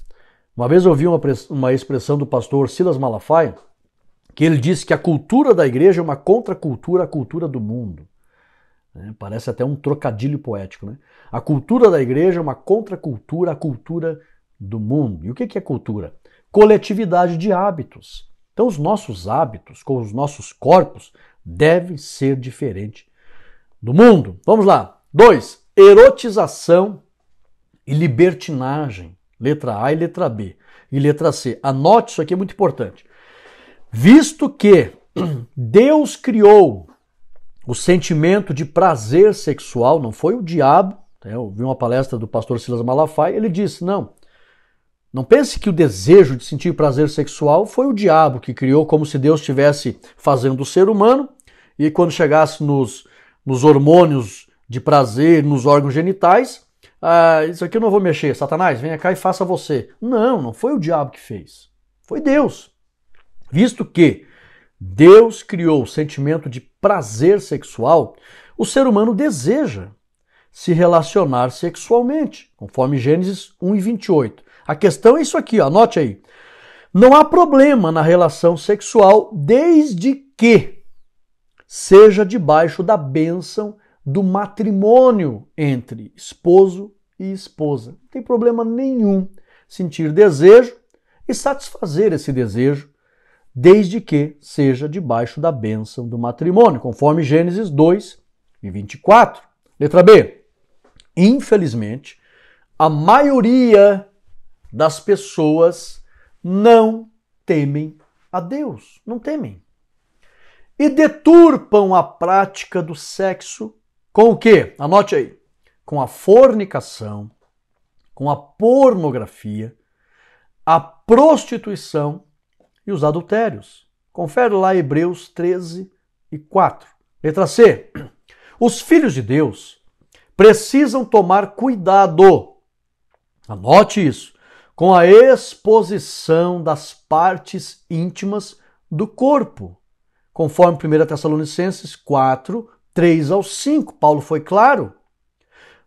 Uma vez eu ouvi uma expressão do pastor Silas Malafaia, que ele disse que a cultura da igreja é uma contracultura à cultura do mundo. Parece até um trocadilho poético, né? A cultura da igreja é uma contracultura à cultura do mundo. E o que é cultura? Coletividade de hábitos. Então os nossos hábitos com os nossos corpos devem ser diferentes do mundo. Vamos lá. 2. Erotização e libertinagem. Letra A e letra B. E letra C. Anote, isso aqui é muito importante. Visto que Deus criou o sentimento de prazer sexual, não foi o diabo. Eu vi uma palestra do pastor Silas Malafaia, ele disse, não pense que o desejo de sentir prazer sexual foi o diabo que criou, como se Deus estivesse fazendo o ser humano, e quando chegasse nos hormônios de prazer, nos órgãos genitais, isso aqui eu não vou mexer, Satanás, venha cá e faça você. Não foi o diabo que fez, foi Deus. Visto que Deus criou o sentimento de prazer sexual, o ser humano deseja se relacionar sexualmente, conforme Gênesis 1:28. A questão é isso aqui, anote aí. Não há problema na relação sexual desde que seja debaixo da bênção do matrimônio entre esposo e esposa. Não tem problema nenhum sentir desejo e satisfazer esse desejo, desde que seja debaixo da bênção do matrimônio, conforme Gênesis 2:24. Letra B. Infelizmente, a maioria das pessoas não temem a Deus, não temem. E deturpam a prática do sexo com o quê? Anote aí. Com a fornicação, com a pornografia, a prostituição e os adultérios. Confere lá Hebreus 13:4. Letra C. Os filhos de Deus precisam tomar cuidado, anote isso, com a exposição das partes íntimas do corpo. Conforme 1 Tessalonicenses 4:3-5, Paulo foi claro.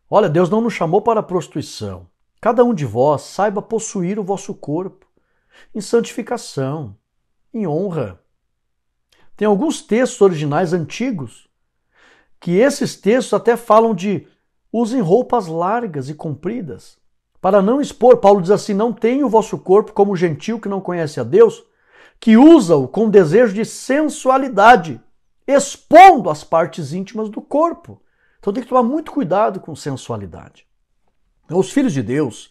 Olha, Deus não nos chamou para a prostituição. Cada um de vós saiba possuir o vosso corpo em santificação, em honra. Tem alguns textos originais antigos que esses textos até falam de usem roupas largas e compridas para não expor. Paulo diz assim, não tenha o vosso corpo como o gentio que não conhece a Deus, que usa-o com desejo de sensualidade, expondo as partes íntimas do corpo. Então tem que tomar muito cuidado com sensualidade. Os filhos de Deus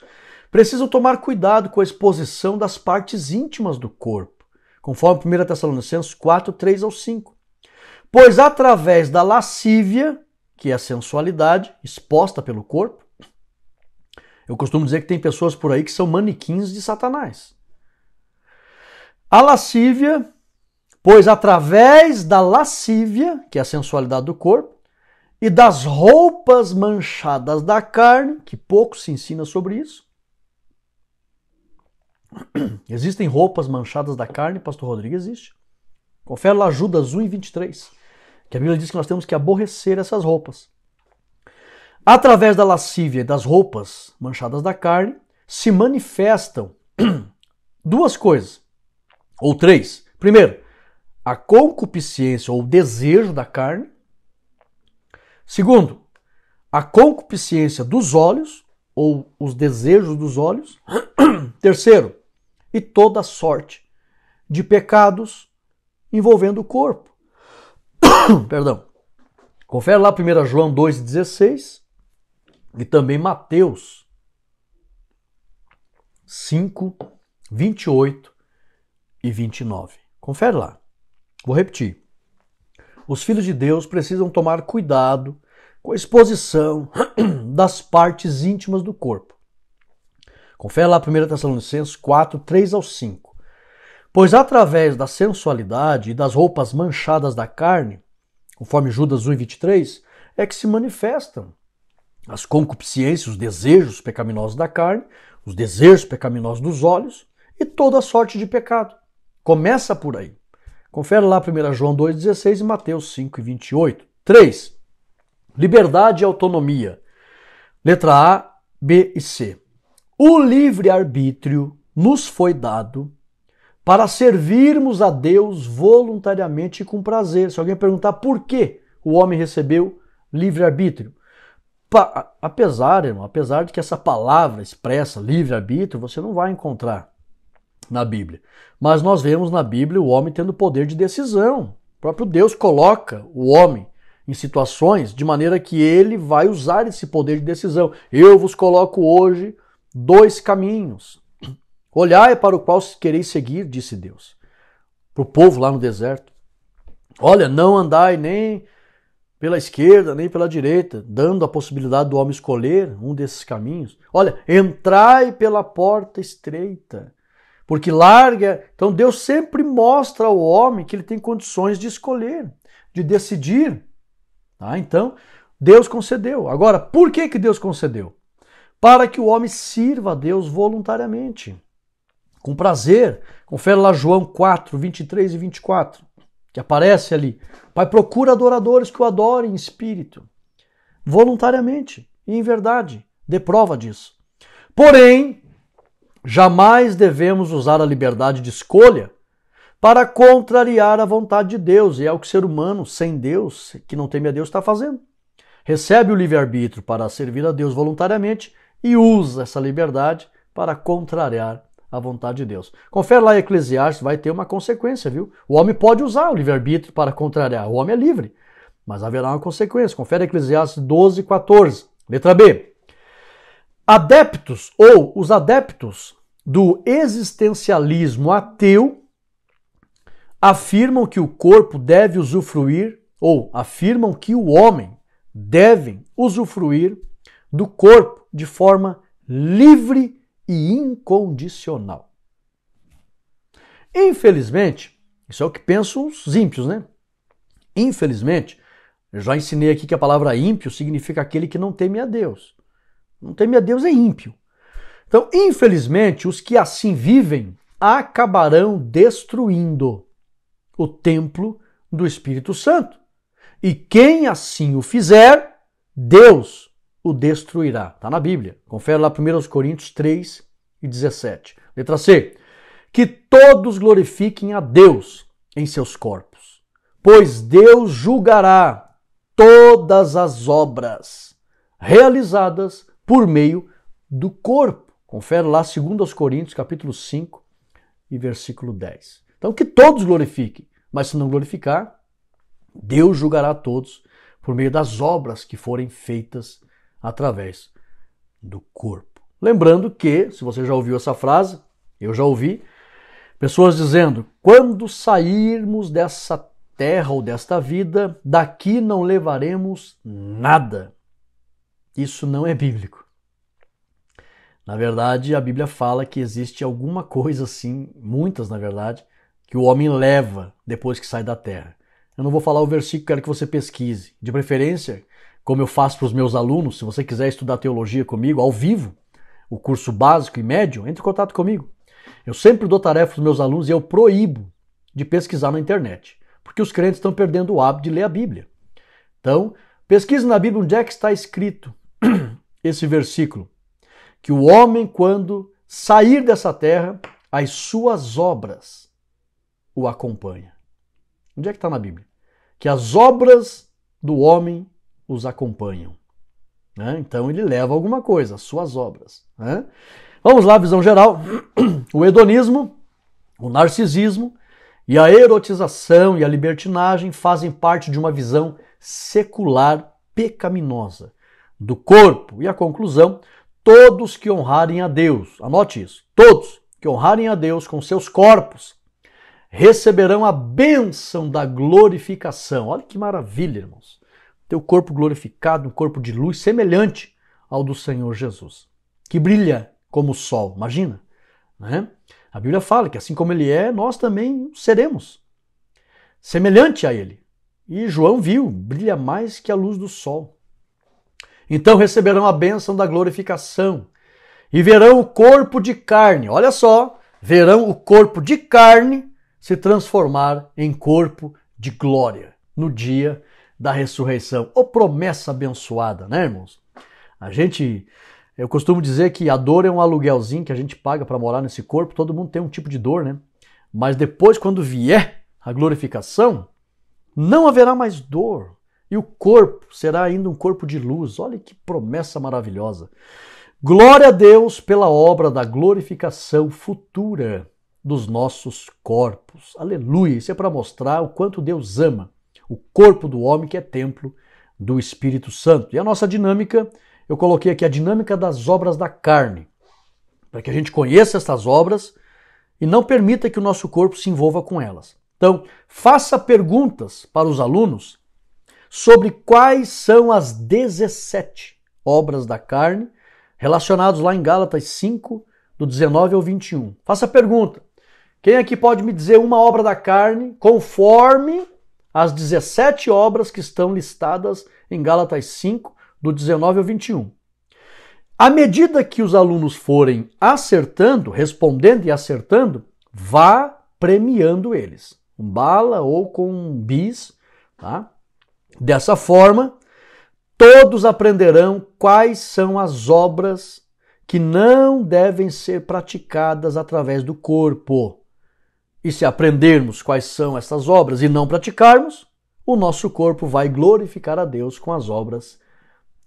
precisam tomar cuidado com a exposição das partes íntimas do corpo, conforme 1 Tessalonicenses 4:3-5. Pois através da lascívia, que é a sensualidade exposta pelo corpo, eu costumo dizer que tem pessoas por aí que são manequins de Satanás. A lascívia, pois através da lascívia, que é a sensualidade do corpo, e das roupas manchadas da carne, que pouco se ensina sobre isso. Existem roupas manchadas da carne, pastor Rodrigo, existe. Confere lá Judas 1:23, que a Bíblia diz que nós temos que aborrecer essas roupas. Através da lascívia e das roupas manchadas da carne, se manifestam duas coisas, ou três. Primeiro, a concupiscência ou o desejo da carne. Segundo, a concupiscência dos olhos, ou os desejos dos olhos. Terceiro, e toda sorte de pecados envolvendo o corpo. Perdão. Confere lá 1 João 2:16 e também Mateus 5:28-29. Confere lá. Vou repetir. Os filhos de Deus precisam tomar cuidado com a exposição das partes íntimas do corpo. Confere lá 1 Tessalonicenses 4:3-5. Pois através da sensualidade e das roupas manchadas da carne, conforme Judas 1:23, é que se manifestam as concupiscências, os desejos pecaminosos da carne, os desejos pecaminosos dos olhos e toda sorte de pecado. Começa por aí. Confere lá 1 João 2:16 e Mateus 5:28. 3. Liberdade e autonomia. Letra A, B e C. O livre-arbítrio nos foi dado para servirmos a Deus voluntariamente e com prazer. Se alguém perguntar por que o homem recebeu livre-arbítrio, apesar de que essa palavra expressa livre-arbítrio, você não vai encontrar na Bíblia. Mas nós vemos na Bíblia o homem tendo poder de decisão. O próprio Deus coloca o homem em situações de maneira que ele vai usar esse poder de decisão. Eu vos coloco hoje 2 caminhos. Olhai para o qual quereis seguir, disse Deus. Para o povo lá no deserto. Olha, não andai nem pela esquerda, nem pela direita, dando a possibilidade do homem escolher um desses caminhos. Olha, entrai pela porta estreita, porque larga... Então Deus sempre mostra ao homem que ele tem condições de escolher, de decidir. Tá? Então, Deus concedeu. Agora, por que Deus concedeu? Para que o homem sirva a Deus voluntariamente, com prazer. Confere lá João 4, 23 e 24, que aparece ali. Pai procura adoradores que o adorem em espírito, voluntariamente e em verdade. Dê prova disso. Porém, jamais devemos usar a liberdade de escolha para contrariar a vontade de Deus. E é o que o ser humano sem Deus, que não teme a Deus, está fazendo. Recebe o livre-arbítrio para servir a Deus voluntariamente e usa essa liberdade para contrariar a vontade de Deus. Confere lá em Eclesiastes, vai ter uma consequência, viu? O homem pode usar o livre-arbítrio para contrariar. O homem é livre, mas haverá uma consequência. Confere Eclesiastes 12, 14. Letra B. Adeptos ou os adeptos do existencialismo ateu afirmam que o corpo deve usufruir, ou afirmam que o homem deve usufruir do corpo de forma livre e incondicional. Infelizmente, isso é o que pensam os ímpios, né? Infelizmente, eu já ensinei aqui que a palavra ímpio significa aquele que não teme a Deus. Não teme a Deus é ímpio. Então, infelizmente, os que assim vivem acabarão destruindo o templo do Espírito Santo. E quem assim o fizer, Deus o destruirá. Está na Bíblia. Confere lá 1 Coríntios 3 e 17. Letra C. Que todos glorifiquem a Deus em seus corpos, pois Deus julgará todas as obras realizadas por meio do corpo. Confere lá 2 Coríntios capítulo 5 e versículo 10. Então que todos glorifiquem, mas se não glorificar, Deus julgará todos por meio das obras que forem feitas através do corpo. Lembrando que, se você já ouviu essa frase, eu já ouvi, pessoas dizendo, quando sairmos dessa terra ou desta vida, daqui não levaremos nada. Isso não é bíblico. Na verdade, a Bíblia fala que existe alguma coisa assim, muitas na verdade, que o homem leva depois que sai da terra. Eu não vou falar o versículo, quero que você pesquise. De preferência, como eu faço para os meus alunos, se você quiser estudar teologia comigo, ao vivo, o curso básico e médio, entre em contato comigo. Eu sempre dou tarefa para os meus alunos e eu proíbo de pesquisar na internet, porque os crentes estão perdendo o hábito de ler a Bíblia. Então, pesquise na Bíblia onde é que está escrito esse versículo, que o homem, quando sair dessa terra, as suas obras o acompanham. Onde é que está na Bíblia? Que as obras do homem os acompanham. Né? Então ele leva alguma coisa, as suas obras. Né? Vamos lá, visão geral. O hedonismo, o narcisismo e a erotização e a libertinagem fazem parte de uma visão secular pecaminosa do corpo. E a conclusão, todos que honrarem a Deus, anote isso, todos que honrarem a Deus com seus corpos receberão a bênção da glorificação. Olha que maravilha, irmãos. Teu corpo glorificado, um corpo de luz semelhante ao do Senhor Jesus, que brilha como o sol, imagina. Né? A Bíblia fala que assim como ele é, nós também seremos semelhante a ele. E João viu, brilha mais que a luz do sol. Então receberão a bênção da glorificação e verão o corpo de carne, olha só, verão o corpo de carne se transformar em corpo de glória no dia da ressurreição. Ô promessa abençoada, né, irmãos? Eu costumo dizer que a dor é um aluguelzinho que a gente paga para morar nesse corpo, todo mundo tem um tipo de dor, né? Mas depois, quando vier a glorificação, não haverá mais dor. E o corpo será ainda um corpo de luz. Olha que promessa maravilhosa. Glória a Deus pela obra da glorificação futura dos nossos corpos. Aleluia! Isso é para mostrar o quanto Deus ama o corpo do homem, que é templo do Espírito Santo. E a nossa dinâmica, eu coloquei aqui a dinâmica das obras da carne, para que a gente conheça estas obras e não permita que o nosso corpo se envolva com elas. Então, faça perguntas para os alunos sobre quais são as 17 obras da carne relacionadas lá em Gálatas 5, do 19 ao 21. Faça a pergunta. Quem aqui pode me dizer uma obra da carne conforme as 17 obras que estão listadas em Gálatas 5, do 19 ao 21? À medida que os alunos forem acertando, respondendo e acertando, vá premiando eles. Com bala ou com bis, tá? Dessa forma, todos aprenderão quais são as obras que não devem ser praticadas através do corpo. E se aprendermos quais são essas obras e não praticarmos, o nosso corpo vai glorificar a Deus com as obras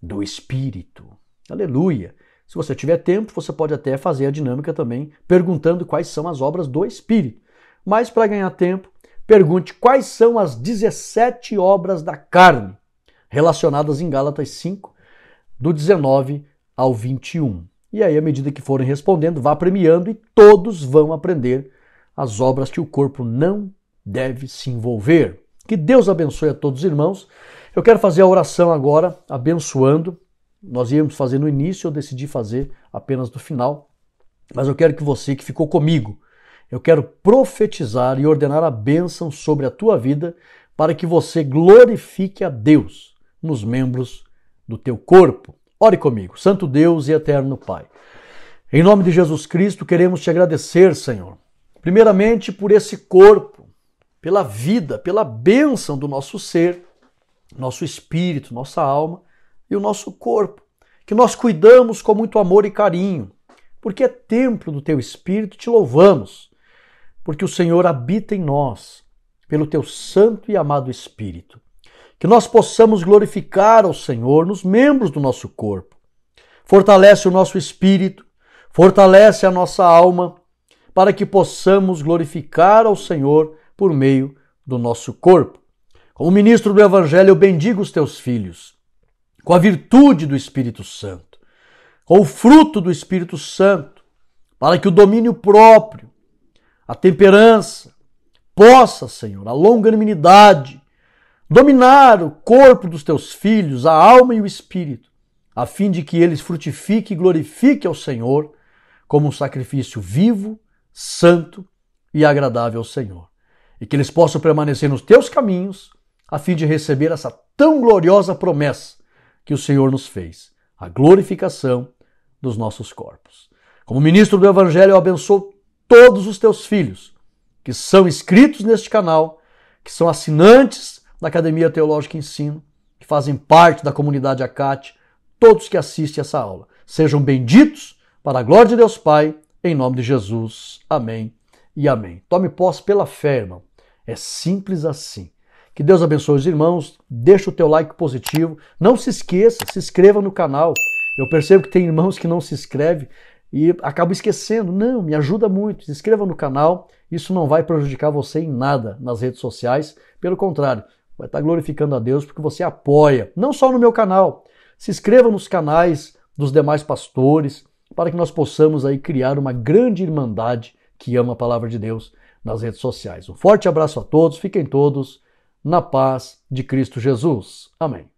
do Espírito. Aleluia! Se você tiver tempo, você pode até fazer a dinâmica também, perguntando quais são as obras do Espírito. Mas para ganhar tempo, pergunte quais são as 17 obras da carne relacionadas em Gálatas 5, do 19 ao 21. E aí, à medida que forem respondendo, vá premiando e todos vão aprender as obras que o corpo não deve se envolver. Que Deus abençoe a todos os irmãos. Eu quero fazer a oração agora, abençoando. Nós íamos fazer no início, eu decidi fazer apenas no final. Mas eu quero que você que ficou comigo, eu quero profetizar e ordenar a bênção sobre a tua vida para que você glorifique a Deus nos membros do teu corpo. Ore comigo. Santo Deus e eterno Pai, em nome de Jesus Cristo, queremos te agradecer, Senhor, primeiramente por esse corpo, pela vida, pela bênção do nosso ser, nosso espírito, nossa alma e o nosso corpo, que nós cuidamos com muito amor e carinho, porque é templo do teu Espírito, te louvamos, porque o Senhor habita em nós, pelo teu santo e amado Espírito. Que nós possamos glorificar ao Senhor nos membros do nosso corpo. Fortalece o nosso espírito, fortalece a nossa alma, para que possamos glorificar ao Senhor por meio do nosso corpo. Como ministro do Evangelho, eu bendigo os teus filhos, com a virtude do Espírito Santo, com o fruto do Espírito Santo, para que o domínio próprio, a temperança, possa, Senhor, a longanimidade, dominar o corpo dos teus filhos, a alma e o espírito, a fim de que eles frutifiquem e glorifiquem ao Senhor como um sacrifício vivo, santo e agradável ao Senhor. E que eles possam permanecer nos teus caminhos, a fim de receber essa tão gloriosa promessa que o Senhor nos fez, a glorificação dos nossos corpos. Como ministro do Evangelho, eu abençoo todos os teus filhos que são inscritos neste canal, que são assinantes da Academia Teológica Ensino, que fazem parte da comunidade Acate, todos que assistem essa aula. Sejam benditos para a glória de Deus Pai, em nome de Jesus. Amém e amém. Tome posse pela fé, irmão. É simples assim. Que Deus abençoe os irmãos, deixa o teu like positivo. Não se esqueça, se inscreva no canal. Eu percebo que tem irmãos que não se inscrevem e acabam esquecendo. Não, me ajuda muito. Se inscreva no canal. Isso não vai prejudicar você em nada nas redes sociais. Pelo contrário, vai estar glorificando a Deus porque você apoia, não só no meu canal. Se inscreva nos canais dos demais pastores para que nós possamos aí criar uma grande irmandade que ama a palavra de Deus nas redes sociais. Um forte abraço a todos, fiquem todos na paz de Cristo Jesus. Amém.